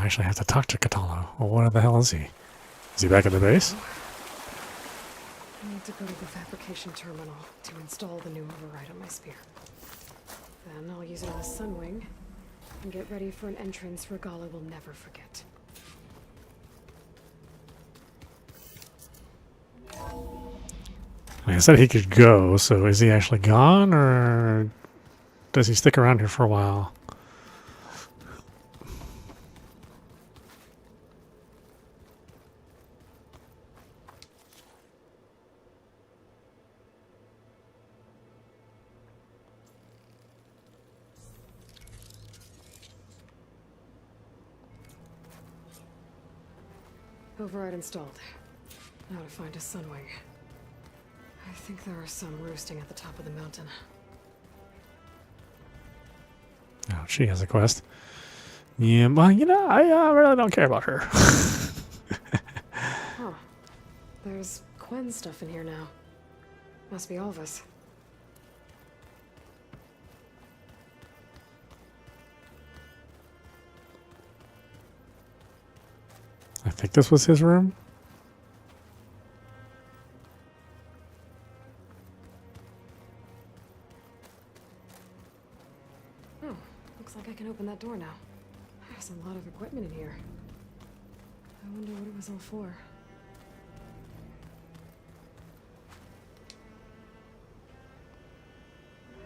I actually have to talk to Catalo. Well, where the hell is he? Is he back at the base? I need to go to the fabrication terminal to install the new override on my spear. Then I'll use it on the Sunwing and get ready for an entrance Regala will never forget. I said he could go, so is he actually gone, or does he stick around here for a while? Override installed. Now to find a Sunwing. I think there are some roosting at the top of the mountain. Oh, she has a quest. Yeah, well, you know, I really don't care about her. Huh. There's Quen's stuff in here now. Must be Alva's. I think this was his room. Oh, looks like I can open that door now. There's a lot of equipment in here. I wonder what it was all for.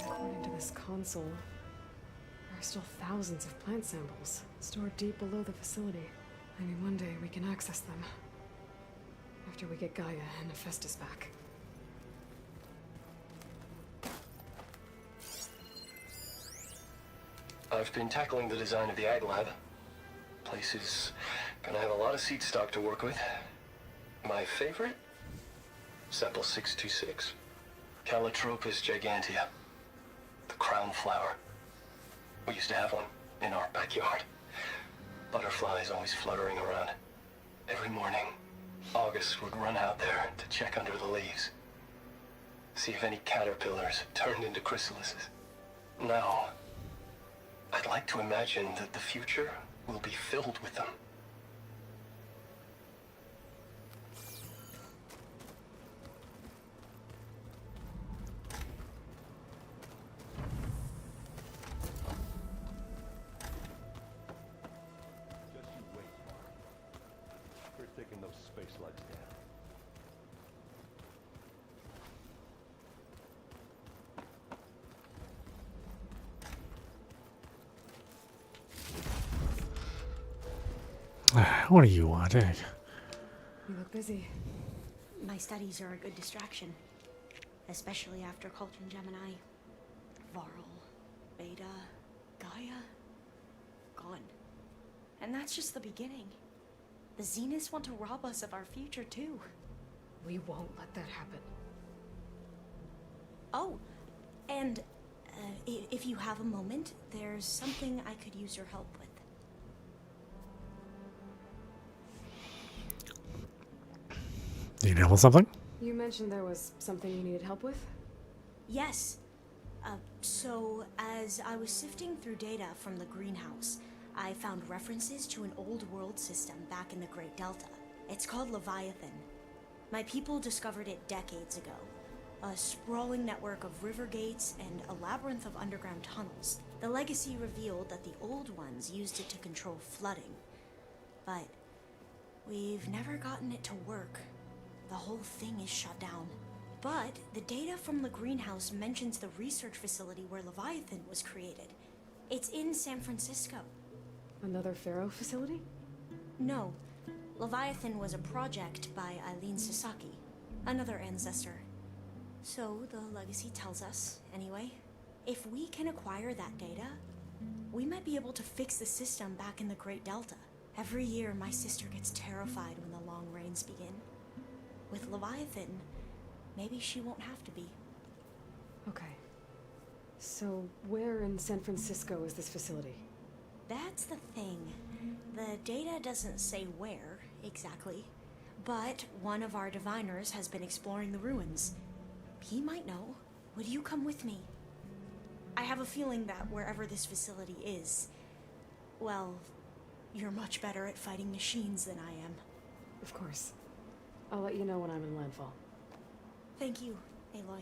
According to this console, there are still thousands of plant samples stored deep below the facility. Maybe one day we can access them. After we get Gaia and Hephaestus back. I've been tackling the design of the Ag Lab. Place is gonna have a lot of seed stock to work with. My favorite? Sample 626. Calotropis gigantea. The crown flower. We used to have one in our backyard. Butterflies always fluttering around. Every morning, August would run out there to check under the leaves. See if any caterpillars turned into chrysalises. Now, I'd like to imagine that the future will be filled with them. Just you wait, Mark. We're taking those space lights down. What do you want, eh? You look busy. My studies are a good distraction. Especially after Cauldron Gemini. Varl, Beta, Gaia. Gone. And that's just the beginning. The Zeniths want to rob us of our future, too. We won't let that happen. Oh, and if you have a moment, there's something I could use your help with. Do you know about something? You mentioned there was something you needed help with? Yes. So, as I was sifting through data from the greenhouse, I found references to an old world system back in the Great Delta. It's called Leviathan. My people discovered it decades ago. A sprawling network of river gates and a labyrinth of underground tunnels. The legacy revealed that the old ones used it to control flooding. But we've never gotten it to work. The whole thing is shut down. But the data from the greenhouse mentions the research facility where Leviathan was created. It's in San Francisco. Another Pharaoh facility? No. Leviathan was a project by Eileen Sasaki, another ancestor. So the legacy tells us, anyway. If we can acquire that data, we might be able to fix the system back in the Great Delta. Every year, my sister gets terrified when the long rains begin. With Leviathan, maybe she won't have to be. Okay. So, where in San Francisco is this facility? That's the thing. The data doesn't say where, exactly. But one of our diviners has been exploring the ruins. He might know. Would you come with me? I have a feeling that wherever this facility is, well, You're much better at fighting machines than I am. Of course. I'll let you know when I'm in landfall. Thank you, Aloy.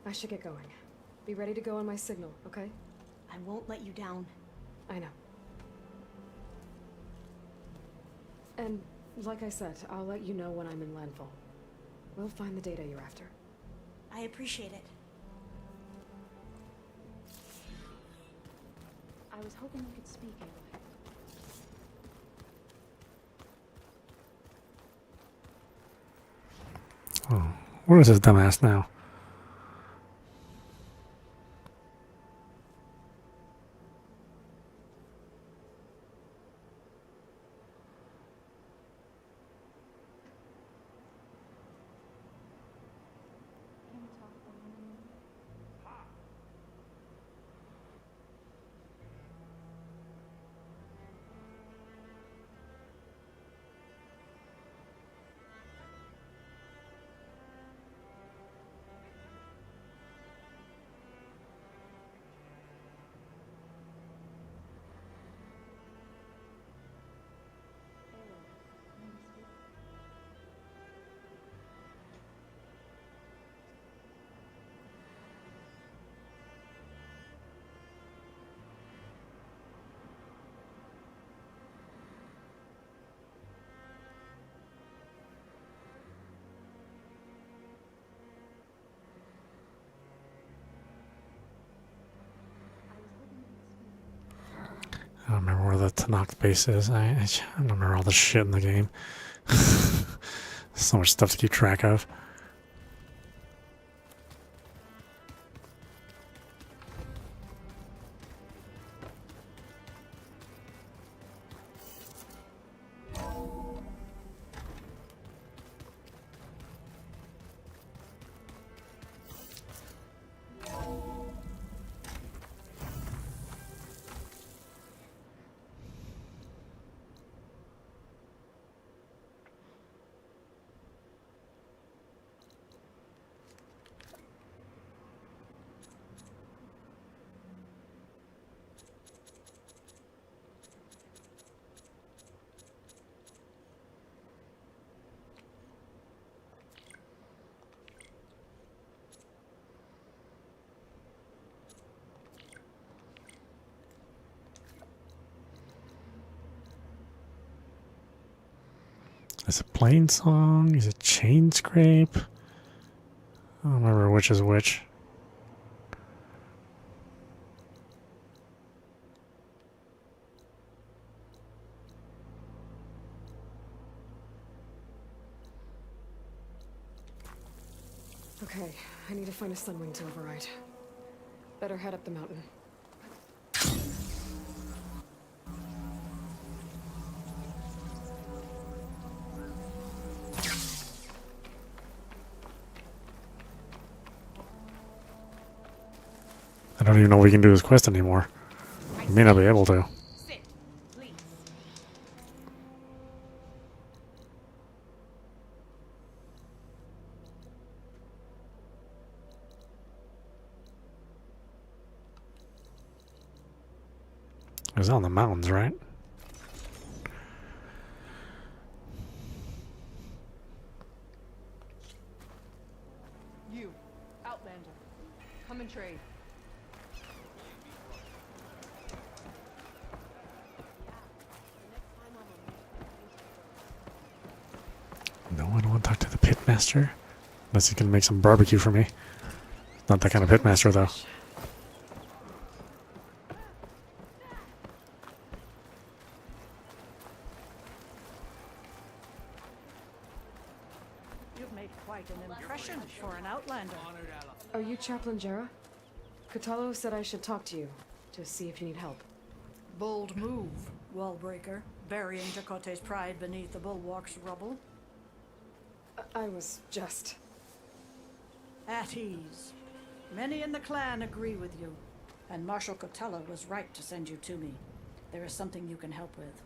I should get going. Be ready to go on my signal, okay? I won't let you down. I know. And like I said, I'll let you know when I'm in landfall. We'll find the data you're after. I appreciate it. I was hoping you could speak, Aloy. Oh, where is this dumbass now? I don't remember where the Tanakh base is. I don't remember all the shit in the game. So much stuff to keep track of. Is it Plain Song? Is it Chain Scrape? I don't remember which is which. Okay, I need to find a sunwing to override. Better head up the mountain. I don't even know if we can do this quest anymore. We may not be able to. Sit, please. It was on the mountains, right? You, Outlander. Come and trade. No, I don't want to talk to the pitmaster. Unless he's going to make some barbecue for me. Not that kind of pitmaster, though. You've made quite an impression for an Outlander. Are you Chaplain Jera? Katalo said I should talk to you, to see if you need help. Bold move, Wallbreaker, burying Dakote's pride beneath the bulwark's rubble. I was just... At ease. Many in the clan agree with you, and Marshal Cotello was right to send you to me. There is something you can help with.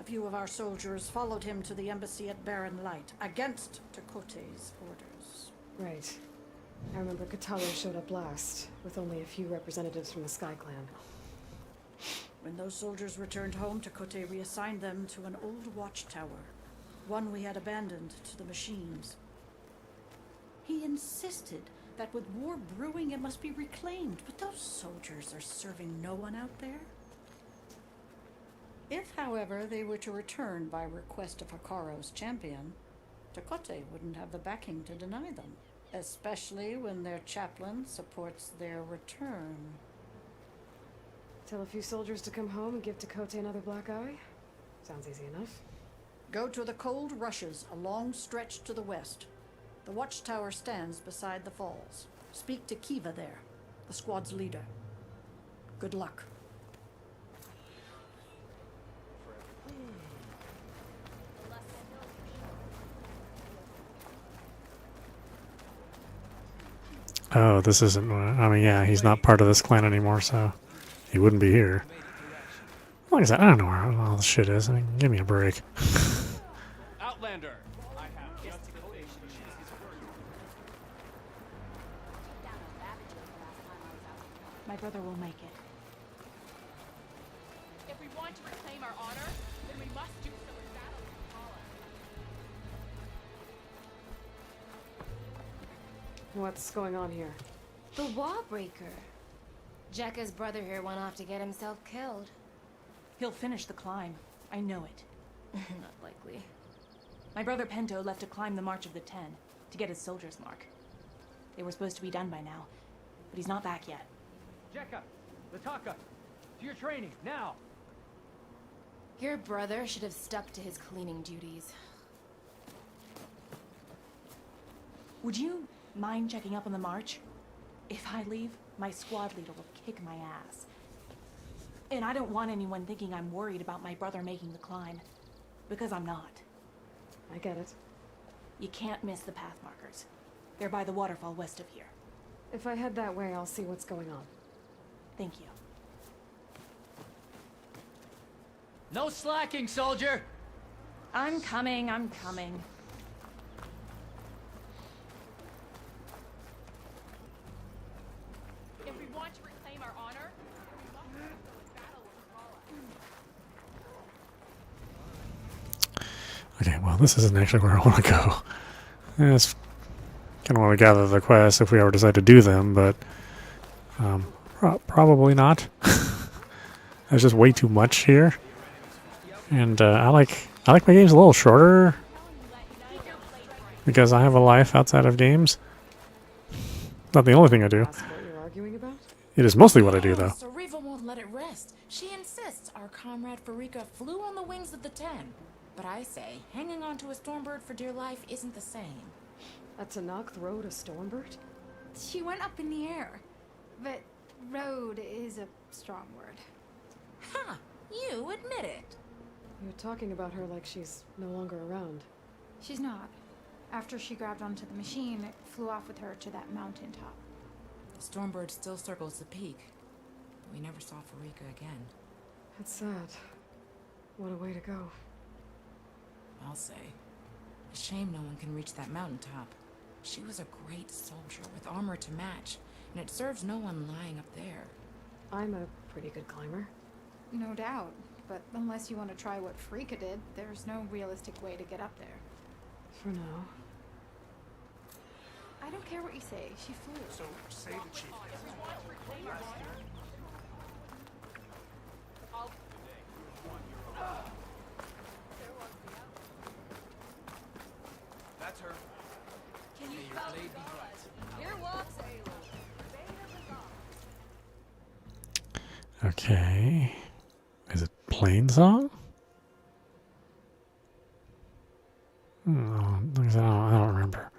A few of our soldiers followed him to the embassy at Barren Light, against Dakote's orders. Right. I remember Katalo showed up last, with only a few representatives from the Sky Clan. When those soldiers returned home, Takote reassigned them to an old watchtower, one we had abandoned to the machines. He insisted that with war brewing it must be reclaimed, but those soldiers are serving no one out there. If, however, they were to return by request of Hikaru's champion, Takote wouldn't have the backing to deny them, especially when their chaplain supports their return. Tell a few soldiers to come home and give Takote another black eye? Sounds easy enough. Go to the cold rushes, a long stretch to the west. The watchtower stands beside the falls. Speak to Kiva there, the squad's leader. Good luck. Oh, this isn't... I mean, yeah, he's not part of this clan anymore, so he wouldn't be here. Like I said, I don't know where all this shit is. I mean, give me a break. Outlander! My brother will make it. If we want to reclaim our honor, then we must do so in battle with Paula. What's going on here? The Wallbreaker. Jekka's brother here went off to get himself killed. He'll finish the climb. I know it. Not likely. My brother Pento left to climb the March of the Ten to get his soldier's mark. They were supposed to be done by now, but he's not back yet. Jekka! Lataka! To your training, now! Your brother should have stuck to his cleaning duties. Would you mind checking up on the march? If I leave, my squad leader will kick my ass. And I don't want anyone thinking I'm worried about my brother making the climb. Because I'm not. I get it. You can't miss the path markers. They're by the waterfall west of here. If I head that way, I'll see what's going on. Thank you. No slacking, soldier! I'm coming, I'm coming. If we want to reclaim our honor, we must do so in battle with Paula. Okay, well, this isn't actually where I want to go. It's kind of want to gather the quests if we ever decide to do them, but probably not. There's just way too much here, and I like my games a little shorter because I have a life outside of games. Not the only thing I do. That's what you're arguing about? It is mostly what I do, though. So Riva won't let it rest. She insists our comrade Farika flew on the wings of the Ten. But I say, hanging on to a Stormbird for dear life isn't the same. A Tanakh rode a Stormbird? She went up in the air. But rode is a strong word. Ha! You admit it. You're talking about her like she's no longer around. She's not. After she grabbed onto the machine, it flew off with her to that mountaintop. The Stormbird still circles the peak. But we never saw Farika again. It's sad. What a way to go. I'll say. A shame no one can reach that mountaintop. She was a great soldier with armor to match, and it serves no one lying up there. I'm a pretty good climber. No doubt. But unless you want to try what Farika did, there's no realistic way to get up there. For now. I don't care what you say. She flew. So, say the chief. That's her. Can you Here walks Okay. Is it Plain Song? Like I said, I don't remember.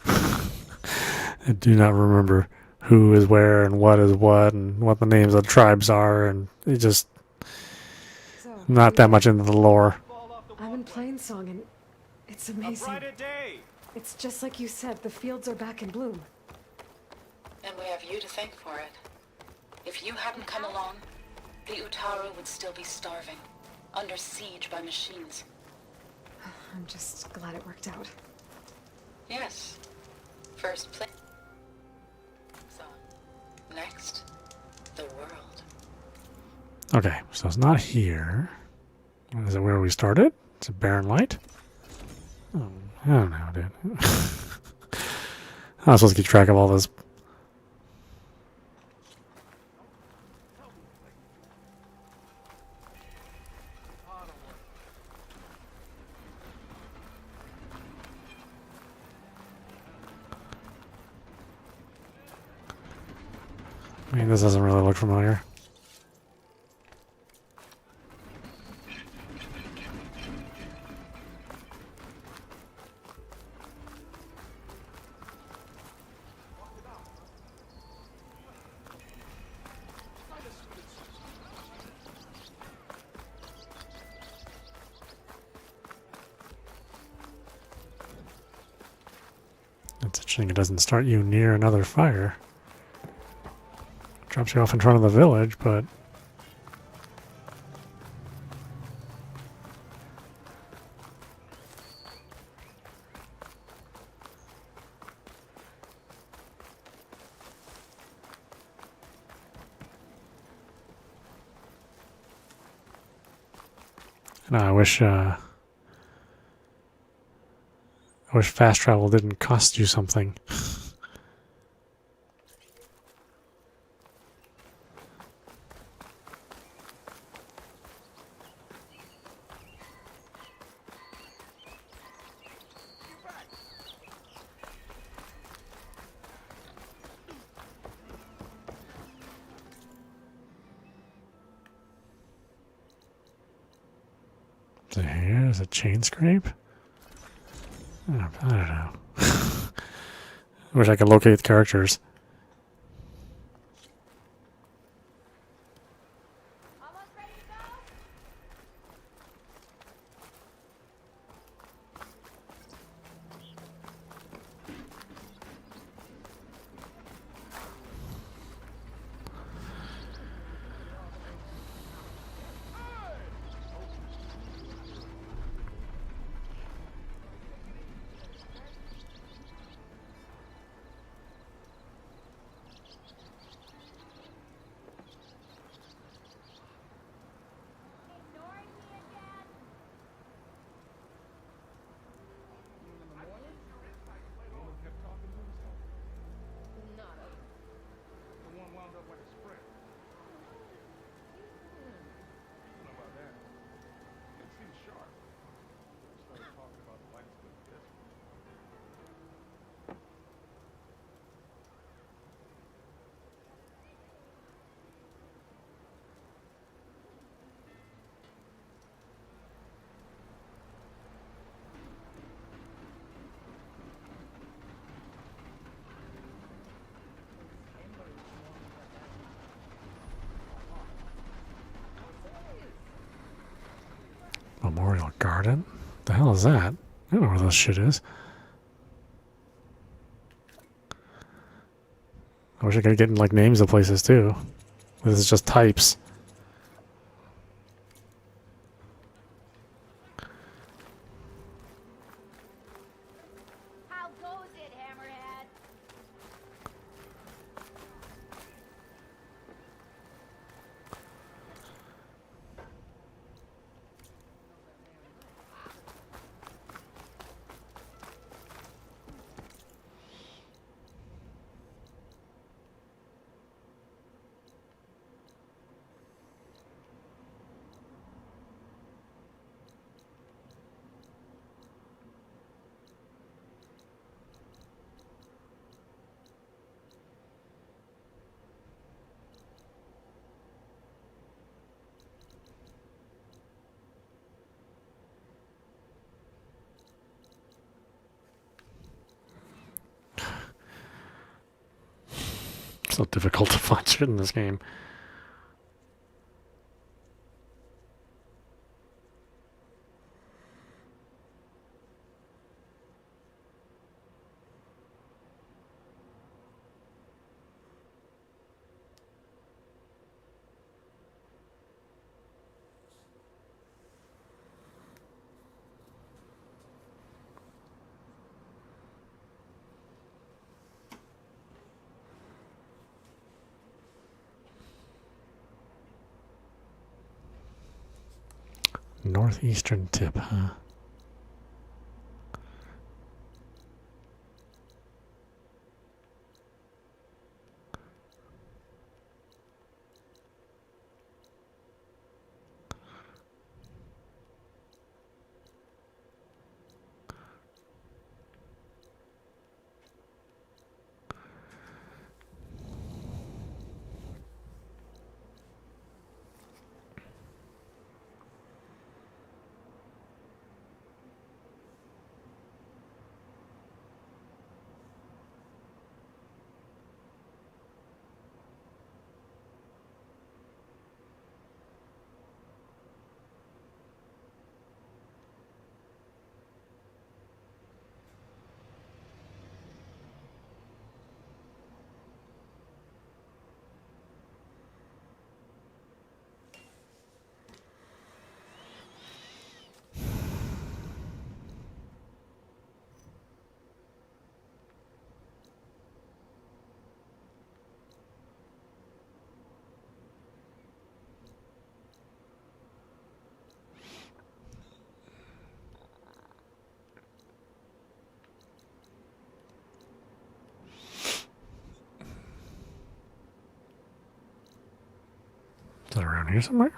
I do not remember who is where and what is what and what the names of the tribes are, and it just not that much into the lore. I've been playing song and it's amazing. A brighter day! It's just like you said, the fields are back in bloom. And we have you to thank for it. If you hadn't come along, the Utaru would still be starving, under siege by machines. I'm just glad it worked out. Yes. First place. So, next, the world. Okay, so it's not here. Is it where we started? It's a barren light? Oh, I don't know, dude. I'm supposed to keep track of all this. I mean, this doesn't really look familiar. It's interesting it doesn't start you near another fire. Drops you off in front of the village, but... No, I wish fast travel didn't cost you something. So here's a chain scrape? I don't know. I wish I could locate the characters. Memorial Garden? The hell is that? I don't know where this shit is. I wish I could get like names of places too. This is just types. How goes it, Hammerhead? So difficult to find shit in this game. Northeastern tip, huh? Is that around here somewhere?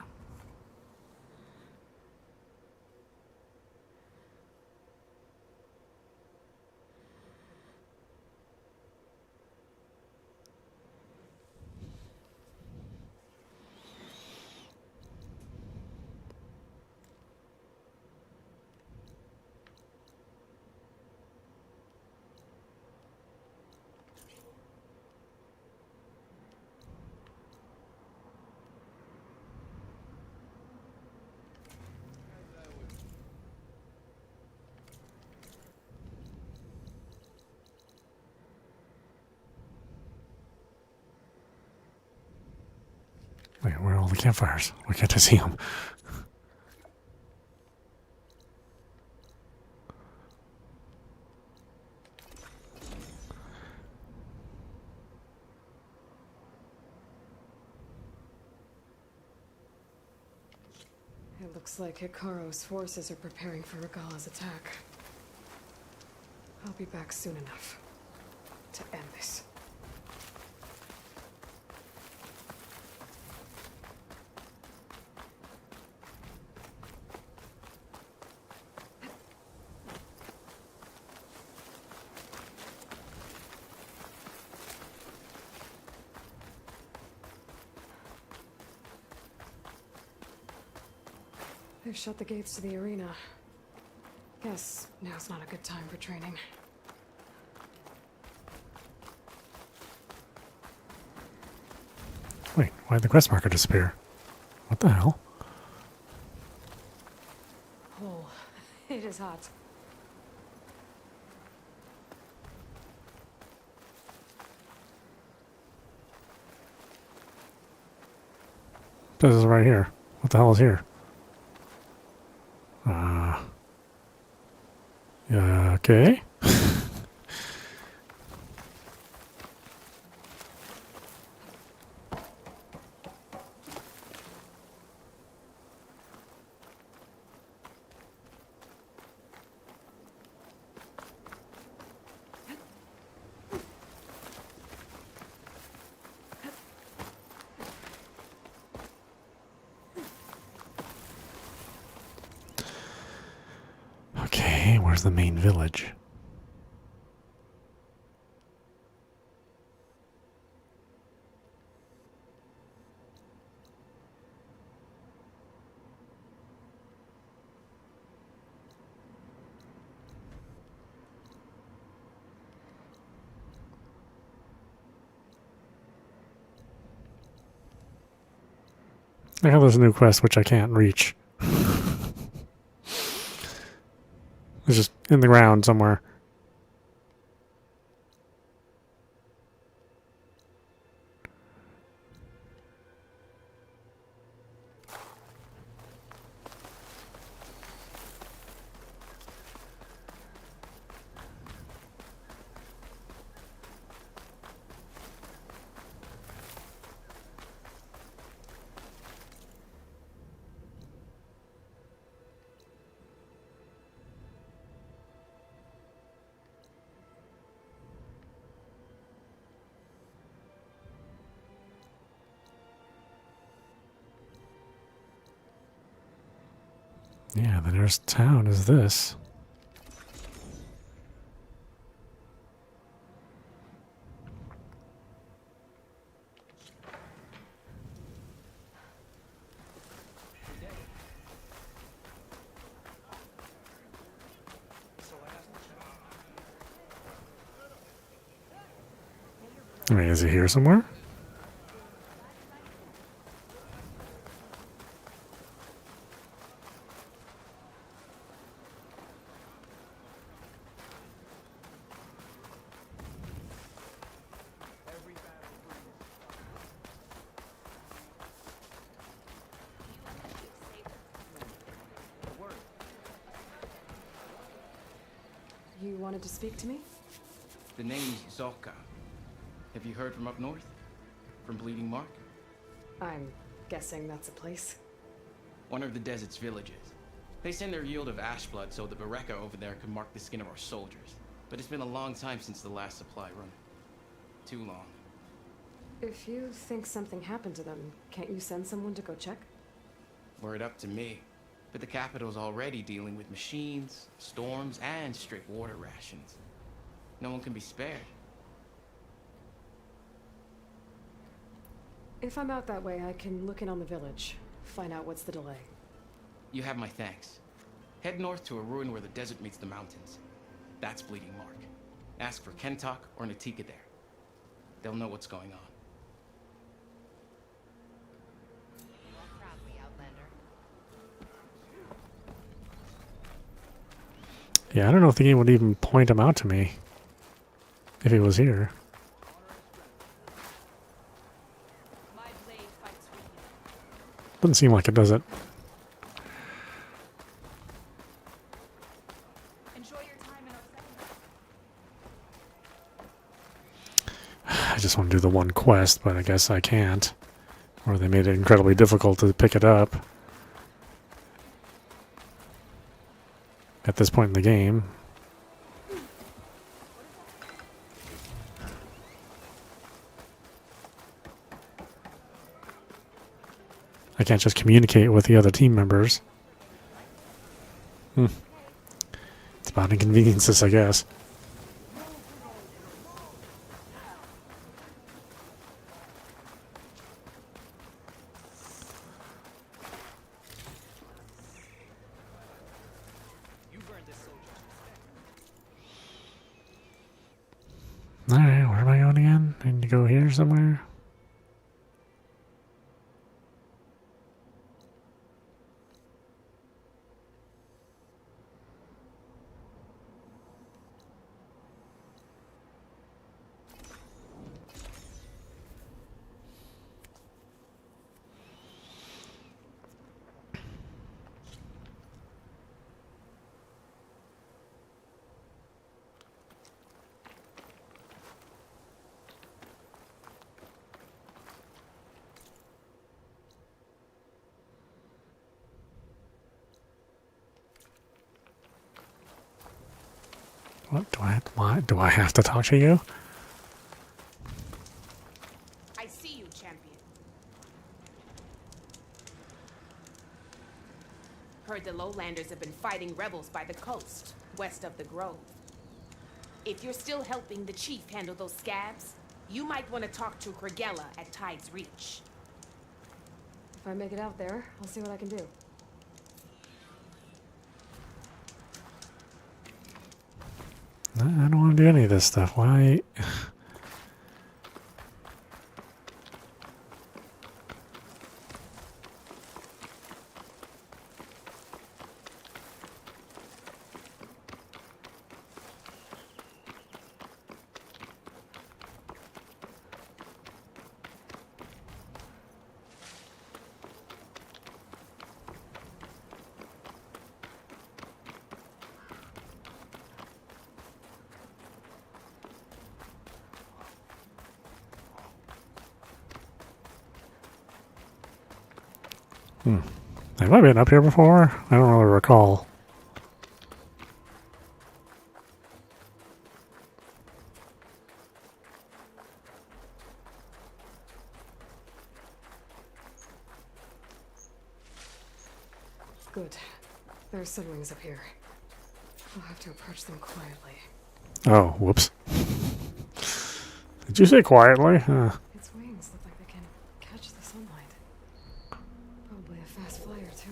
Wait, where are all the campfires? Why can't I see them? It looks like Hikaru's forces are preparing for Regala's attack. I'll be back soon enough to end this. They've shut the gates to the arena. Guess now's not a good time for training. Wait, why'd the quest marker disappear? What the hell? Oh, it is hot. This is right here. What the hell is here? Yeah, okay. Okay, where's the main village? I have this new quest which I can't reach. It's just in the ground somewhere. Yeah, the nearest town is this. I mean, is he here somewhere? You wanted to speak to me? The name's Zolka. Have you heard from up north? From Bleeding Mark? I'm guessing that's a place. One of the desert's villages. They send their yield of ash blood so the Bereka over there can mark the skin of our soldiers. But it's been a long time since the last supply run. Too long. If you think something happened to them, can't you send someone to go check? Were it up to me. But the capital's already dealing with machines, storms, and strict water rations. No one can be spared. If I'm out that way, I can look in on the village, find out what's the delay. You have my thanks. Head north to a ruin where the desert meets the mountains. That's Bleeding Mark. Ask for Kentok or Natika there. They'll know what's going on. Yeah, I don't know if the game would even point him out to me if he was here. Doesn't seem like it, does it? I just want to do the one quest, but I guess I can't. Or they made it incredibly difficult to pick it up at this point in the game. I can't just communicate with the other team members. It's about inconveniences, I guess. Alright, where am I going again? I need to go here somewhere. What do I? Why do I have to talk to you? I see you, champion. Heard the lowlanders have been fighting rebels by the coast, west of the grove. If you're still helping the chief handle those scabs, you might want to talk to Gregella at Tide's Reach. If I make it out there, I'll see what I can do. I don't want to do any of this stuff. Why? Have I been up here before? I don't really recall. Good. There's sunwings up here. I'll have to approach them quietly. Oh, whoops. Did you say quietly? Its wings look like they can catch the sunlight. Probably a fast flyer, too.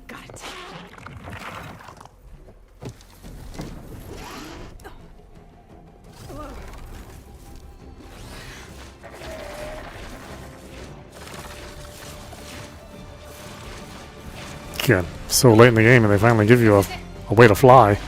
Got it. God, so late in the game and they finally give you a way to fly.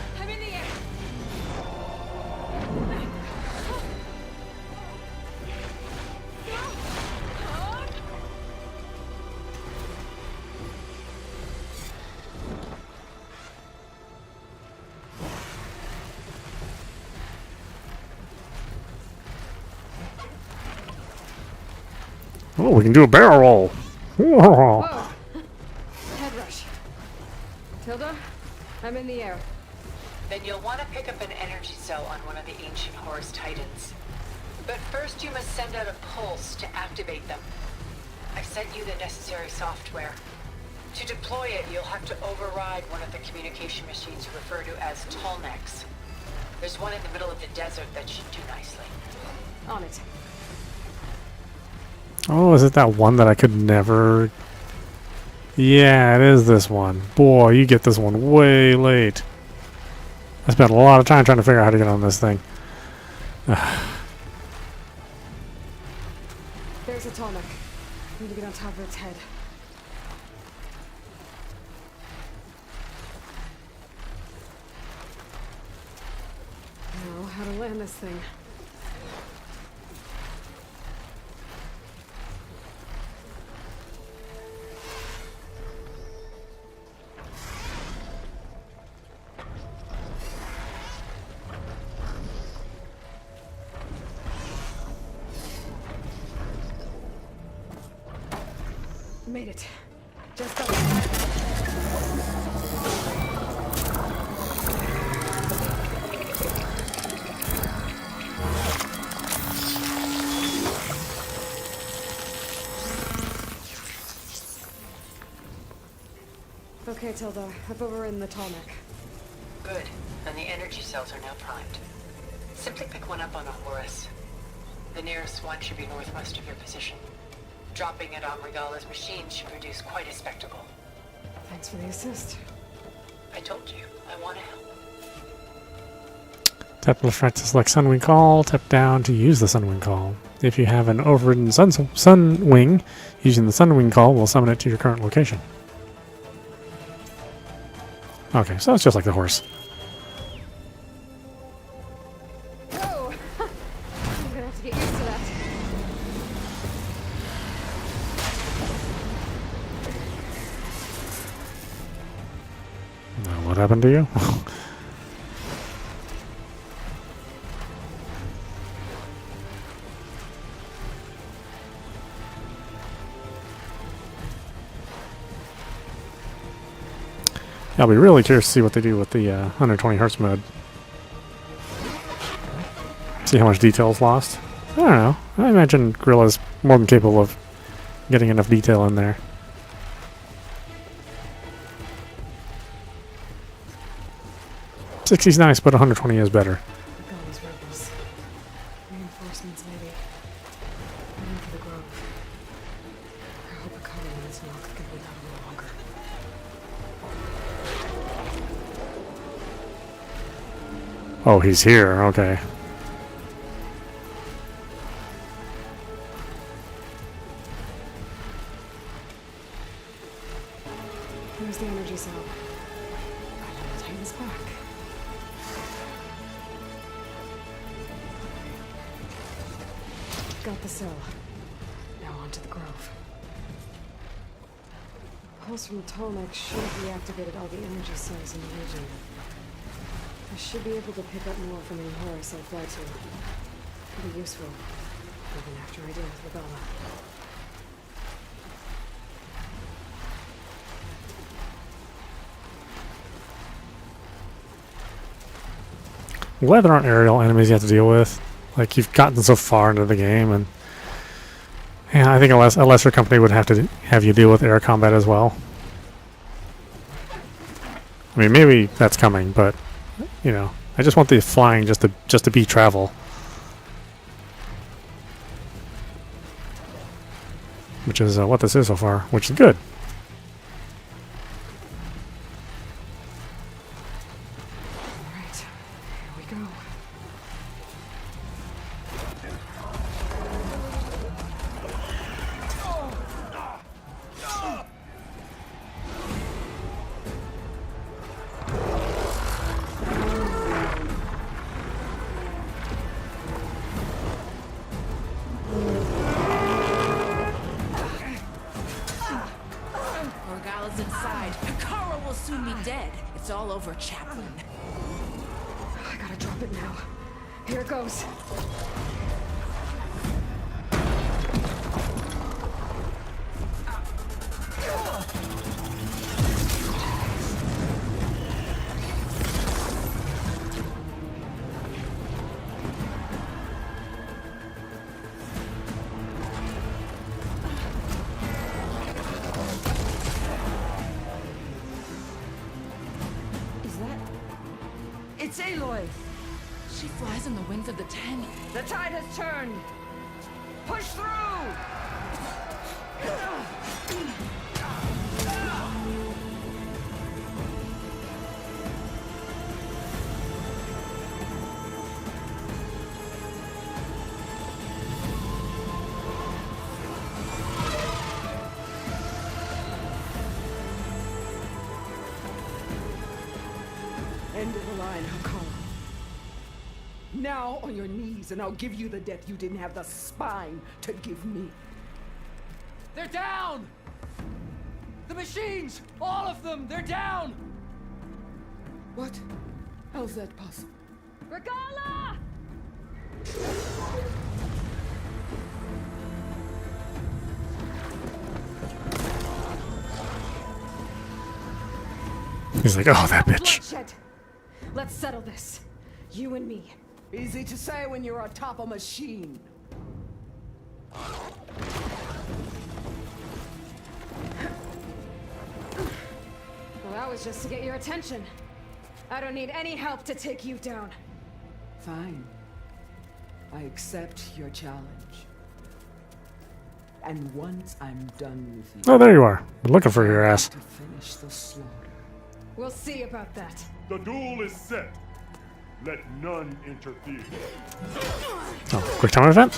Oh, we can do a barrel roll. Whoa. Whoa! Head rush. Tilda, I'm in the air. Then you'll want to pick up an energy cell on one of the ancient Horus Titans. But first you must send out a pulse to activate them. I've sent you the necessary software. To deploy it, you'll have to override one of the communication machines referred to as Tallnecks. There's one in the middle of the desert that should do nicely. On it. Oh, is it that one that I could never... Yeah, it is this one. Boy, you get this one way late. I spent a lot of time trying to figure out how to get on this thing. There's a Tallneck. Need to get on top of its head. Now, how to land this thing. Made it. Just got it. Okay, Tilda. I've overridden the Tallneck. Good. And the energy cells are now primed. Simply pick one up on a Horus. The nearest one should be northwest of your position. Dropping it on Regala's machine should produce quite a spectacle. Thanks for the assist. I told you, I want to help. Tap left right to select Sunwing Call. Tap down to use the Sunwing Call. If you have an overridden Sunwing, using the Sunwing Call will summon it to your current location. Okay, so it's just like the horse. Whoa! I'm gonna have to get used to that. What happened to you? I'll be really curious to see what they do with the 120 Hz mode. See how much detail is lost. I don't know. I imagine Gorilla's more than capable of getting enough detail in there. '60's nice, but 120 is better. Those rebels. Reinforcements, maybe. Heading for the grove. I hope a cover in this knock can hold out a little longer. Oh, he's here. Okay. Here's the energy cell. I'll take this back. Got the cell. Now on to the grove. Pulse from Tallneck should have reactivated all the energy cells in the region. I should be able to pick up more from the Horus I fly to. It'll be useful, even after I deal with Regala. glad there aren't aerial enemies you have to deal with. Like, you've gotten so far into the game, and yeah, I think a lesser company would have to have you deal with air combat as well. I mean, maybe that's coming, but you know, I just want the flying just to be travel. Which is what this is so far, which is good. Alright, here we go. Morgala's inside. Hikaru will soon be dead. It's all over, Chaplain. I gotta drop it now. Here it goes. It's Aloy! She flies in the winds of the Ten. The tide has turned! Push through! End of the line, Hikaru. Now on your knees, and I'll give you the death you didn't have the spine to give me. They're down! The machines! All of them! They're down! What? How's that possible? Regala! He's like, oh, that bitch. Bloodshed. Let's settle this. You and me. Easy to say when you're atop a machine. Well, that was just to get your attention. I don't need any help to take you down. Fine. I accept your challenge. And once I'm done with you... Oh, there you are. I'm looking for your ass. ...to finish the slaughter. We'll see about that. The duel is set. Let none interfere. Oh, quick time event?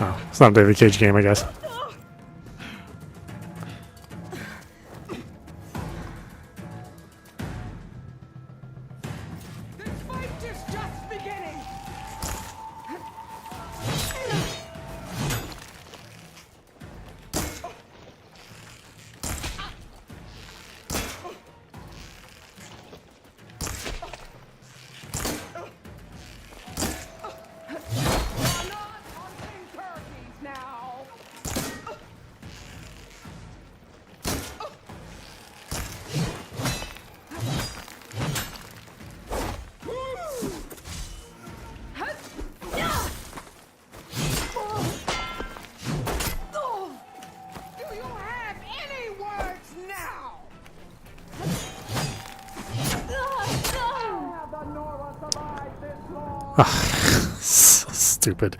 Oh, it's not a David Cage game, I guess. This fight is just beginning! So stupid.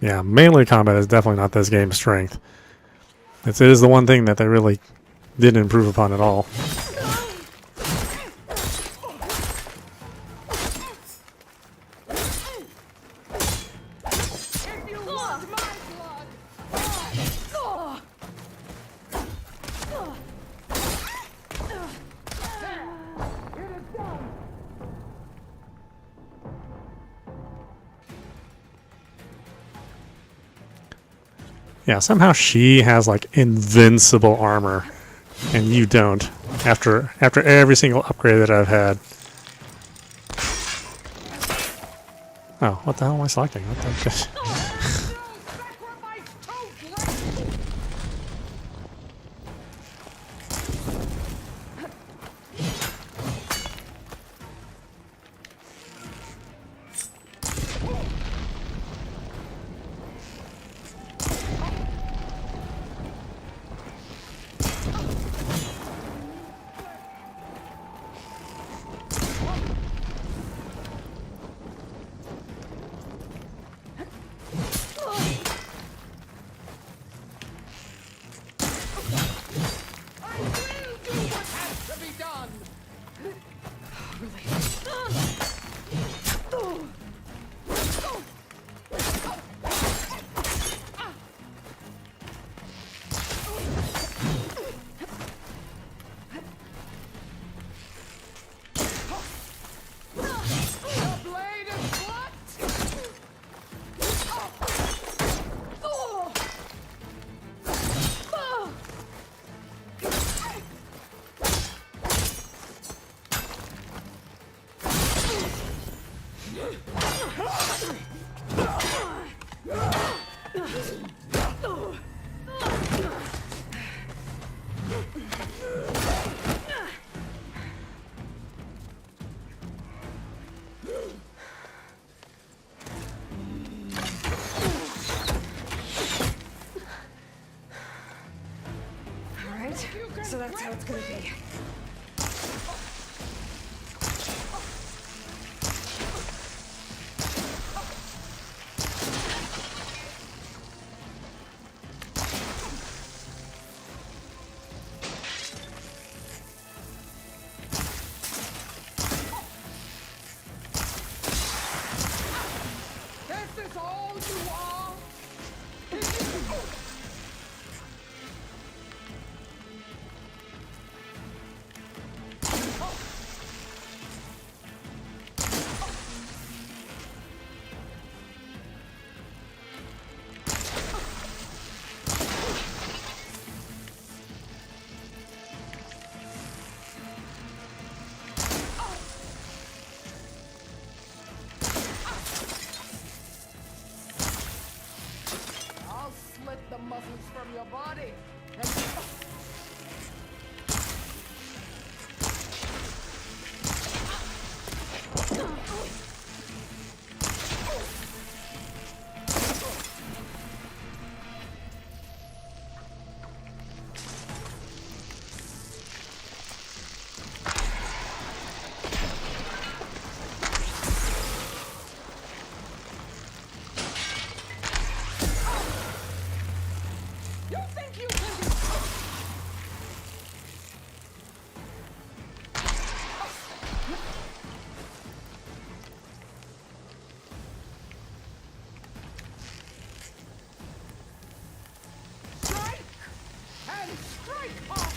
Yeah, melee combat is definitely not this game's strength. It is the one thing that they really didn't improve upon at all. Yeah, somehow she has like invincible armor, and you don't. After every single upgrade that I've had. Oh, what the hell am I selecting? What the? So that's how it's gonna be. This is all you are? I'll slit the muscles from your body. You think you can do... Strike! And strike hard!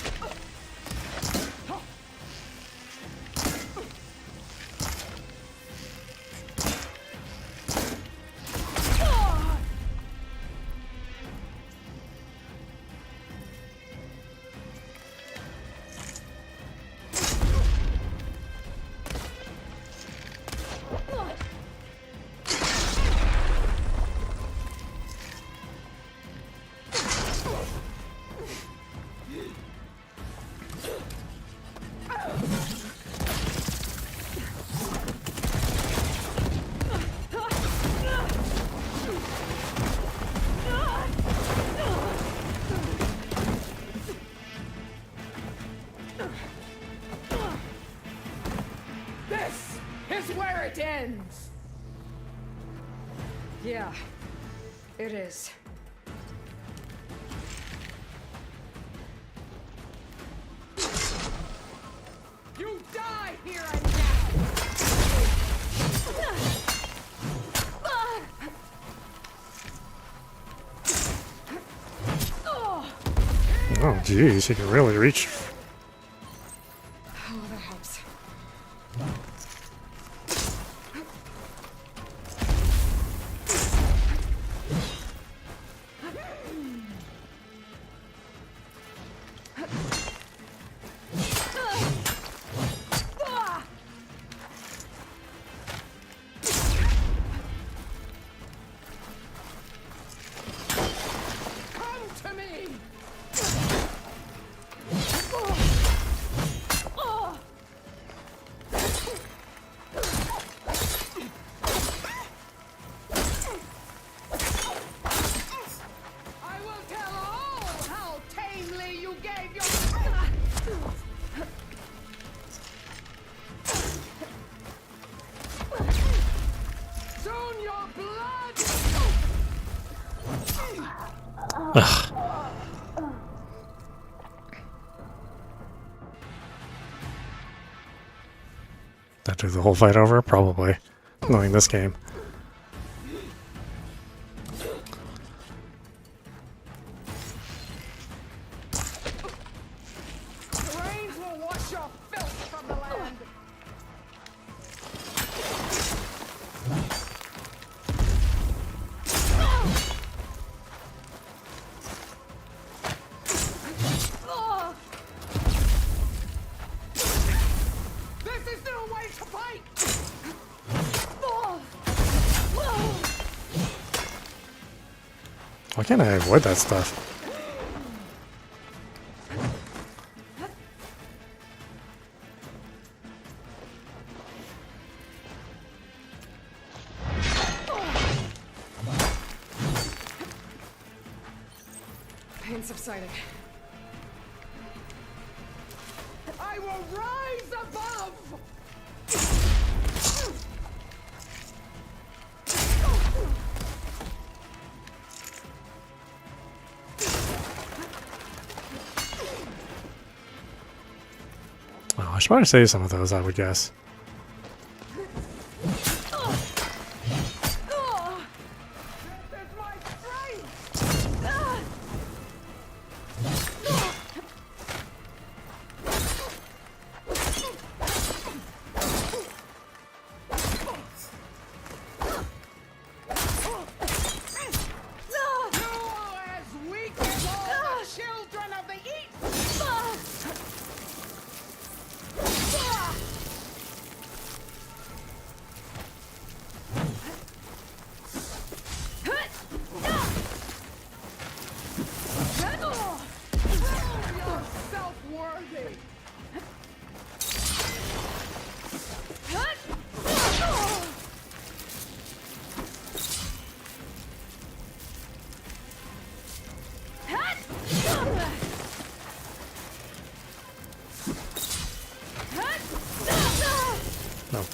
This is where it ends! Yeah, it is. You die here and now! Oh, geez, you can really reach. Oh, that helps. Ugh. That took the whole fight over? Probably. Knowing this game. The rains will wash your filth from the land. This is no way to fight. Why can't I avoid that stuff? Pain subsided. I will rise above. Oh, I should probably save some of those, I would guess.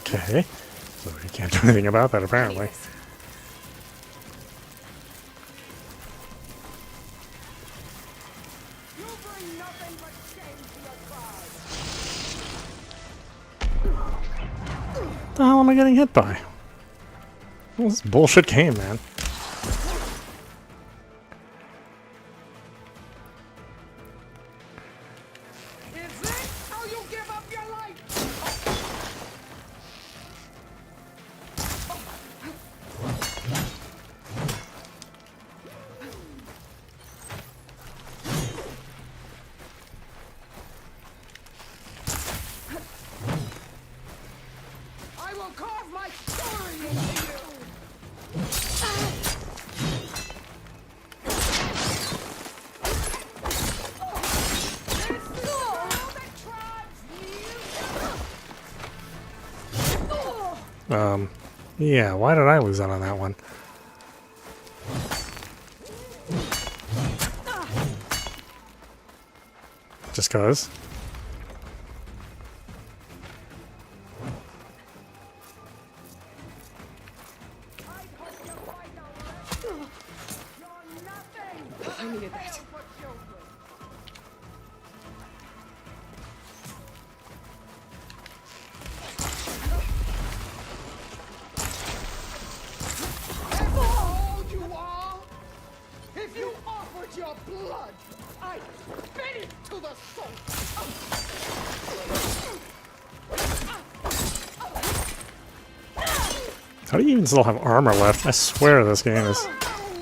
Okay. So you can't do anything about that, apparently. What the hell am I getting hit by? Well, this bullshit game, man. Is this how you give up your life? I will carve my story into you. Yeah, why did I lose out on that one? Just cause? I needed that. All you are! If you offered your blood, I'd spit it to the soul! How do you even still have armor left? I swear this game is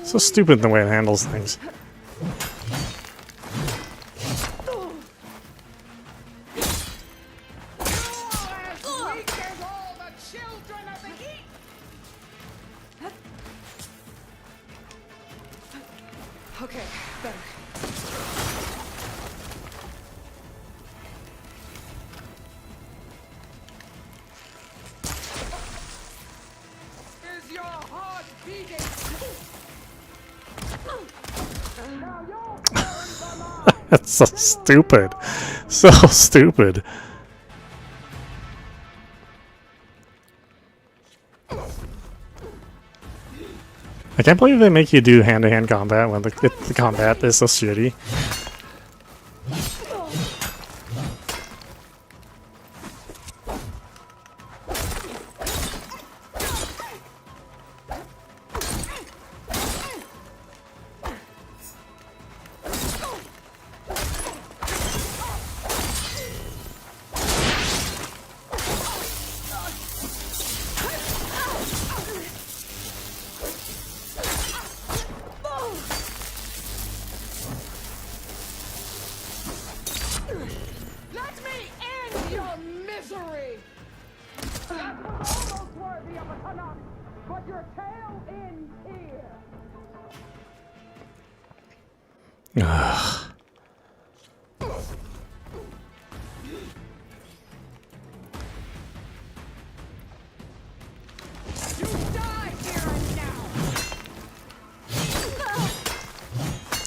so stupid in the way it handles things. Okay, better. Is your heart beating? Now you're buried alive! That's so stupid. So stupid. I can't believe they make you do hand-to-hand combat when the combat is so shitty. Let me end your misery! That was almost worthy of a Tanakh, but your tail ends here! Ugh. You die here and now!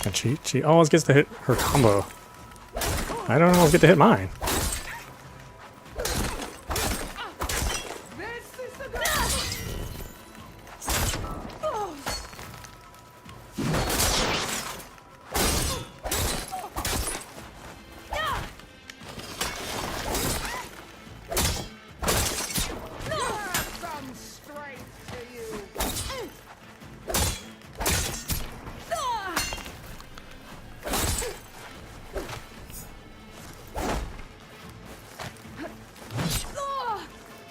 And she always gets to hit her combo. I don't always get to hit mine. This is the some strength to you.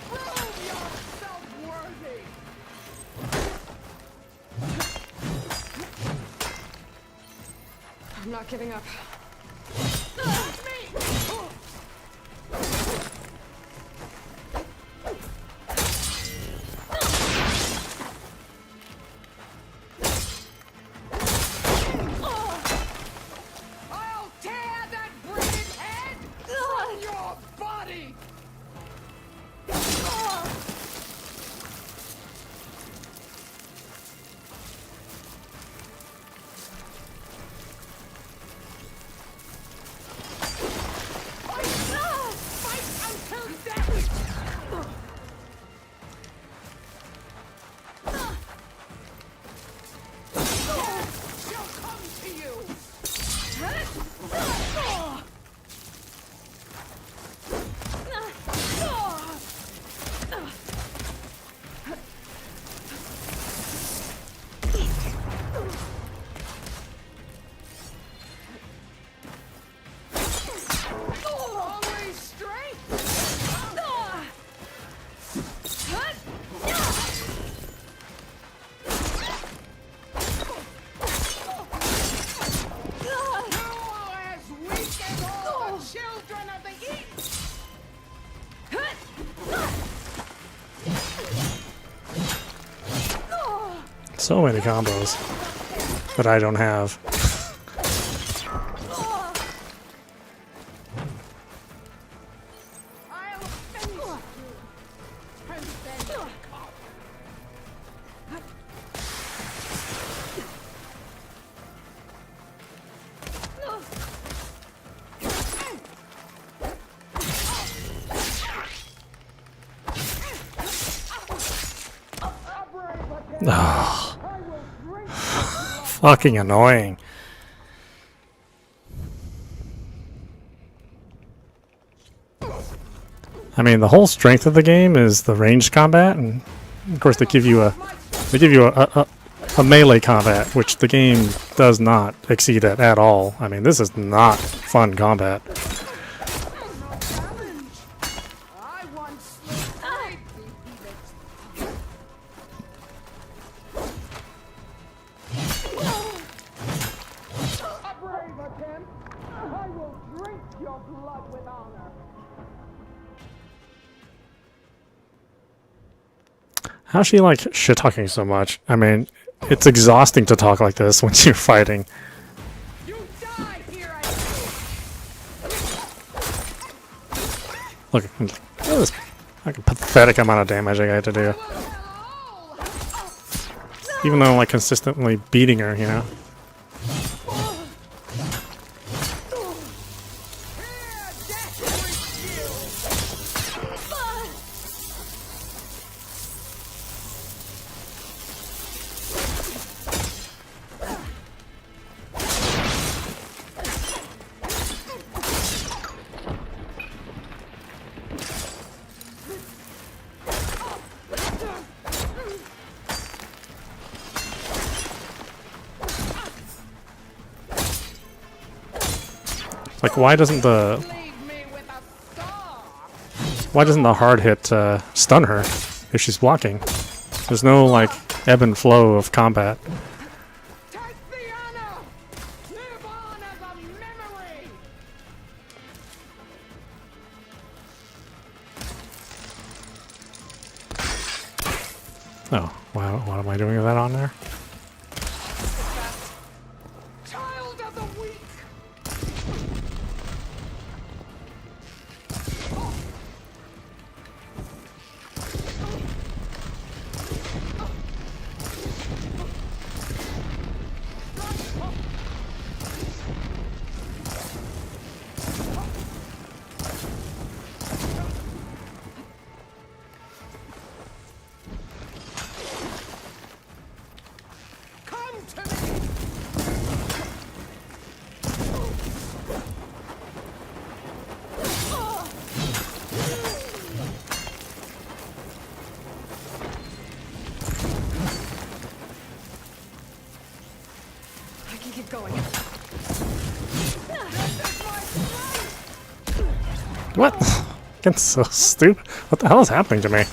Prove yourself worthy. I'm not giving up. I'll tear that braided head from your body. Fight until death. She'll come to you. Only strength. You are as weak as all the children of the East. So many combos that I don't have. I'll finish you. And then come. Oh, fucking annoying. I mean, the whole strength of the game is the ranged combat, and of course they give you a melee combat, which the game does not exceed at all. I mean, this is not fun combat. I once slayed a brave attempt. I will drink your blood with honor. How's she like shit talking so much? I mean, it's exhausting to talk like this when you're fighting. Look at this fucking pathetic amount of damage I got to do. Even though I'm like consistently beating her, you know? Like, why doesn't the hard hit stun her if she's blocking? There's no like ebb and flow of combat. Oh, wow, what am I doing with that on there? Child of the weak. I can keep going. What? It's so stupid. What the hell is happening to me?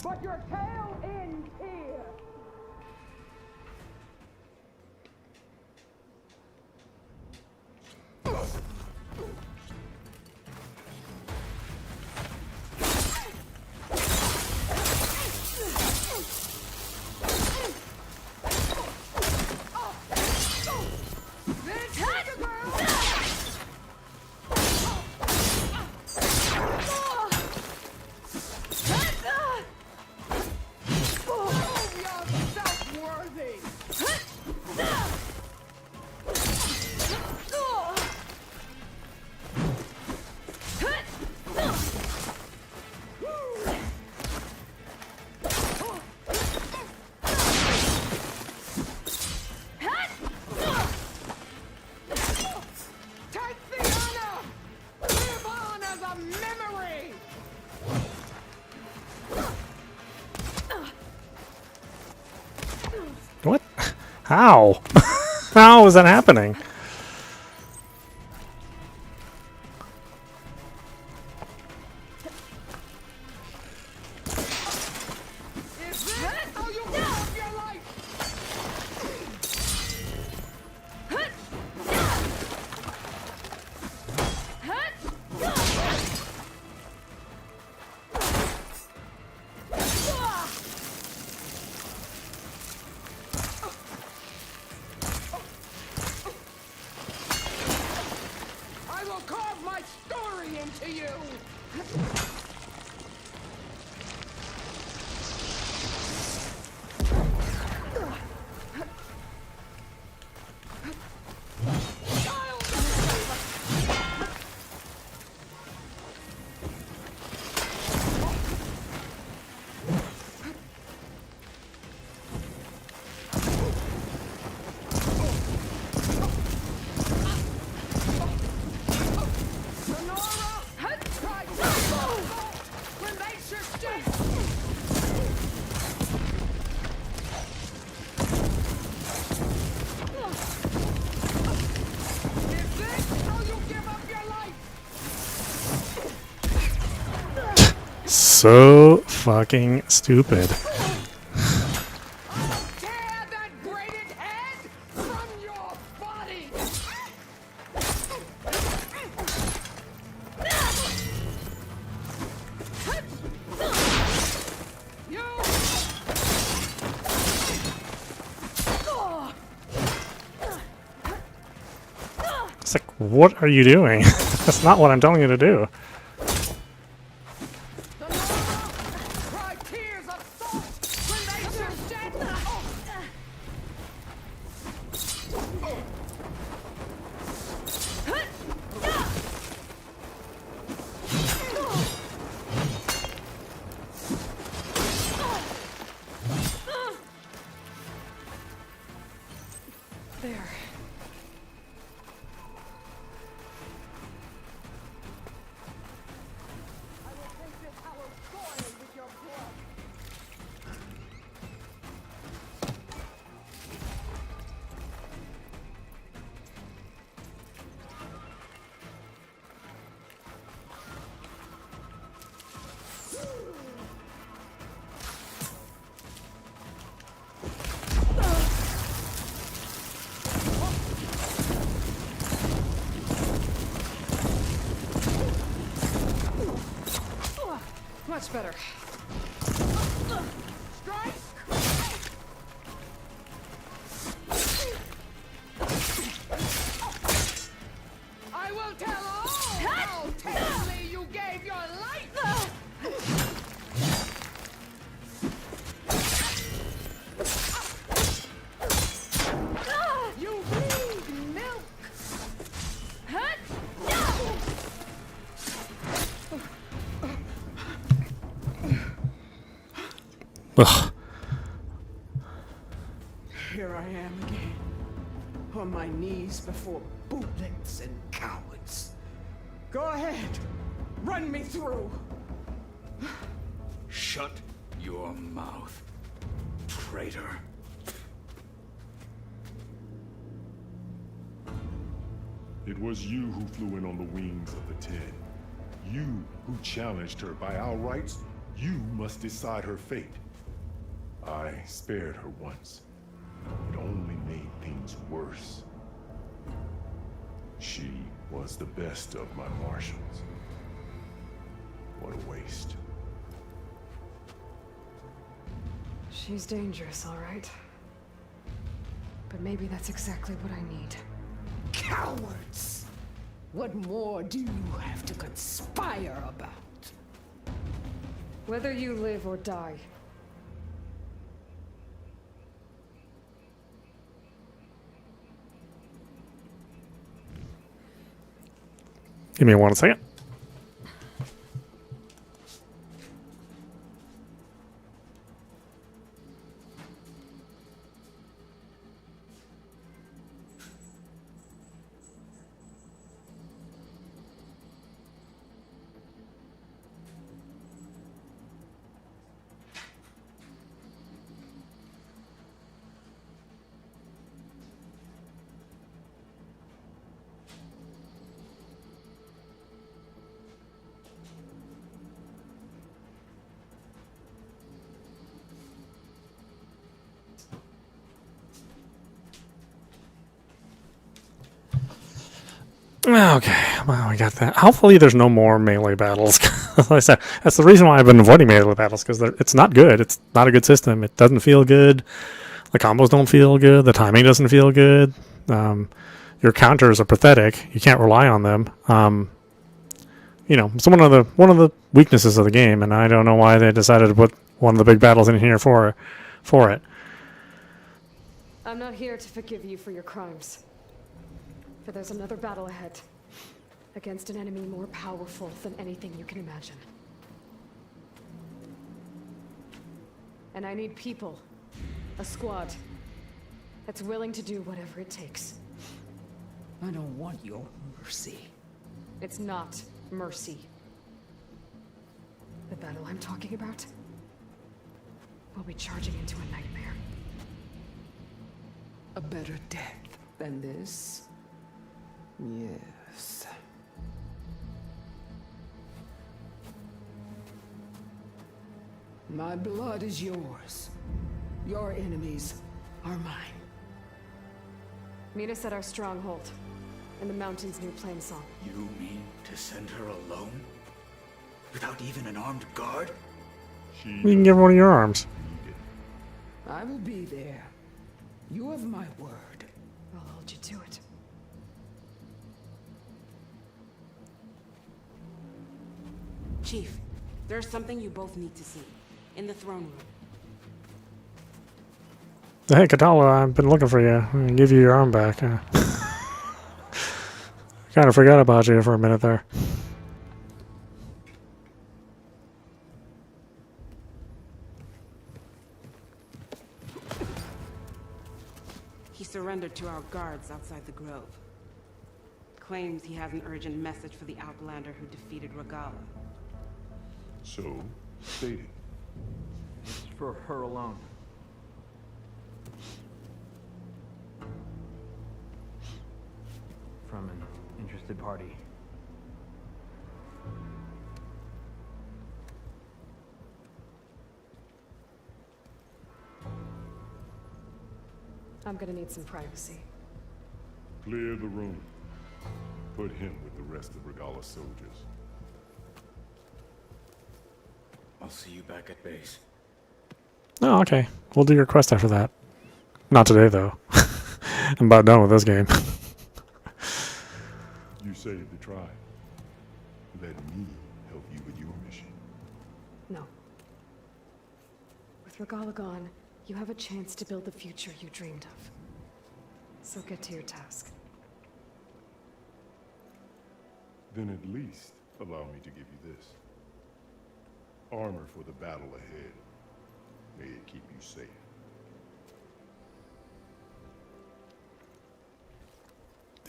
But your tail ends here. What? How? How is that happening? I will carve my story into you. So fucking stupid. What are you doing? That's not what I'm telling you to do. Cry tears of salt when nature's dead. There. Much better. I will tell all how terribly you gave your life. You bleed milk. Ugh. Here I am again, on my knees before bootlicks and cowards. Go ahead, run me through. Shut your mouth, traitor. It was you who flew in on the wings of the 10. You who challenged her by our rights. You must decide her fate. I spared her once. It only made things worse. She was the best of my marshals. What a waste. She's dangerous, all right. But maybe that's exactly what I need. Cowards! What more do you have to conspire about? Whether you live or die. Give me 1 second. Okay, well, we got that. Hopefully there's no more melee battles. Like I said, that's the reason why I've been avoiding melee battles, because it's not good. It's not a good system. It doesn't feel good. The combos don't feel good. The timing doesn't feel good. Your counters are pathetic. You can't rely on them. You know, it's one of the weaknesses of the game, and I don't know why they decided to put one of the big battles in here for it. I'm not here to forgive you for your crimes. For there's another battle ahead. Against an enemy more powerful than anything you can imagine. And I need people. A squad. That's willing to do whatever it takes. I don't want your mercy. It's not mercy. The battle I'm talking about will be charging into a nightmare. A better death than this? Yes. My blood is yours. Your enemies are mine. Meet us at our stronghold, in the mountains near Plainsong. You mean to send her alone? Without even an armed guard? You can give her one of your arms. I will be there. You have my word. I'll hold you to it. Chief, there's something you both need to see. In the throne room. Hey, Katala, I've been looking for you. I'm gonna give you your arm back. Kind of forgot about you for a minute there. He surrendered to our guards outside the grove. Claims he has an urgent message for the Outlander who defeated Regala. So, state it. It's for her alone. From an interested party. I'm gonna need some privacy. Clear the room. Put him with the rest of Regala's soldiers. I'll see you back at base. Oh, okay. We'll do your quest after that. Not today, though. I'm about done with this game. You saved the tribe. Let me help you with your mission. No. With Regala gone, you have a chance to build the future you dreamed of. So get to your task. Then at least allow me to give you this. Armor for the battle ahead. May it keep you safe.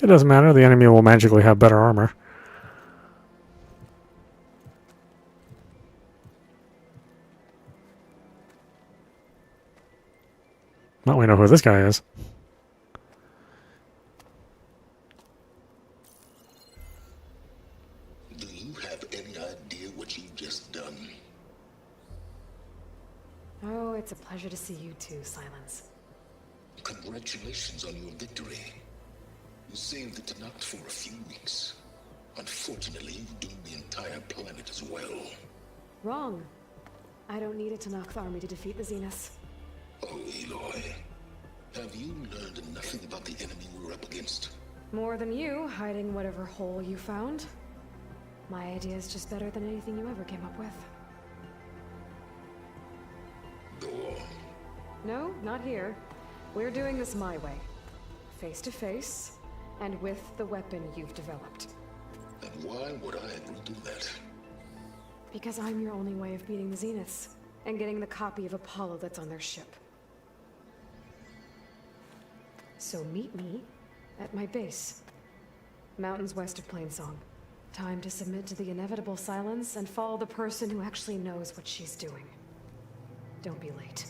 It doesn't matter. The enemy will magically have better armor. Now we know who this guy is. Do you have any idea what you've just done? Oh, it's a pleasure to see you too, Silence. Congratulations on your victory. You saved the Tanakh for a few weeks. Unfortunately, you doomed the entire planet as well. Wrong. I don't need a Tanakh army to defeat the Zeniths. Oh, Eloy. Have you learned nothing about the enemy we're up against? More than you, hiding whatever hole you found. My idea is just better than anything you ever came up with. Go on. No, not here. We're doing this my way. Face to face, and with the weapon you've developed. And why would I agree to that? Because I'm your only way of beating the Zeniths, and getting the copy of Apollo that's on their ship. So meet me at my base. Mountains west of Plainsong. Time to submit to the inevitable silence and follow the person who actually knows what she's doing. Don't be late.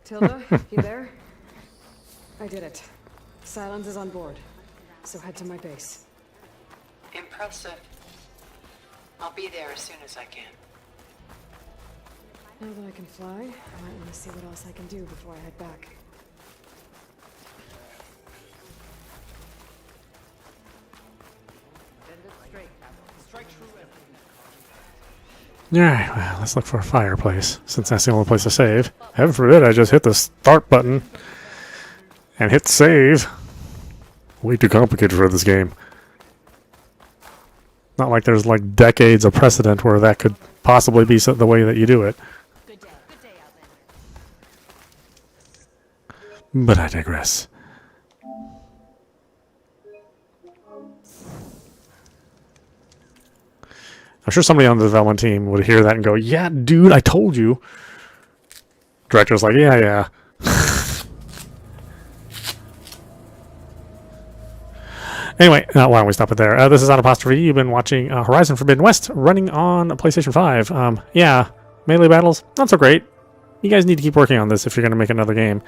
Tilda, you there? I did it. Silence is on board. So head to my base. Impressive. I'll be there as soon as I can. Now that I can fly, I might want to see what else I can do before I head back. Alright, well, let's look for a fireplace, since that's the only place to save. Heaven forbid I just hit the start button and hit save. Way too complicated for this game. Not like there's like decades of precedent where that could possibly be the way that you do it. But I digress. I'm sure somebody on the development team would hear that and go, "Yeah, dude, I told you." Director's like, "Yeah." Anyway, why don't we stop it there? This is audap. You've been watching Horizon Forbidden West running on PlayStation 5. Yeah, melee battles, not so great. You guys need to keep working on this if you're going to make another game.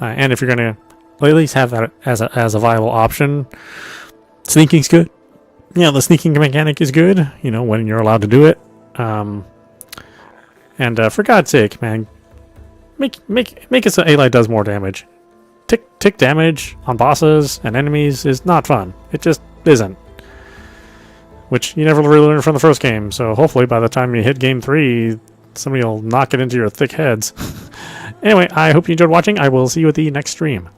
And if you're going to at least have that as a viable option. Sneaking's good. Yeah, the sneaking mechanic is good, you know, when you're allowed to do it. And for God's sake, man, make it so Aloy does more damage. Tick damage on bosses and enemies is not fun. It just isn't. Which you never really learned from the first game, so hopefully by the time you hit game 3, somebody will knock it into your thick heads. Anyway, I hope you enjoyed watching. I will see you at the next stream.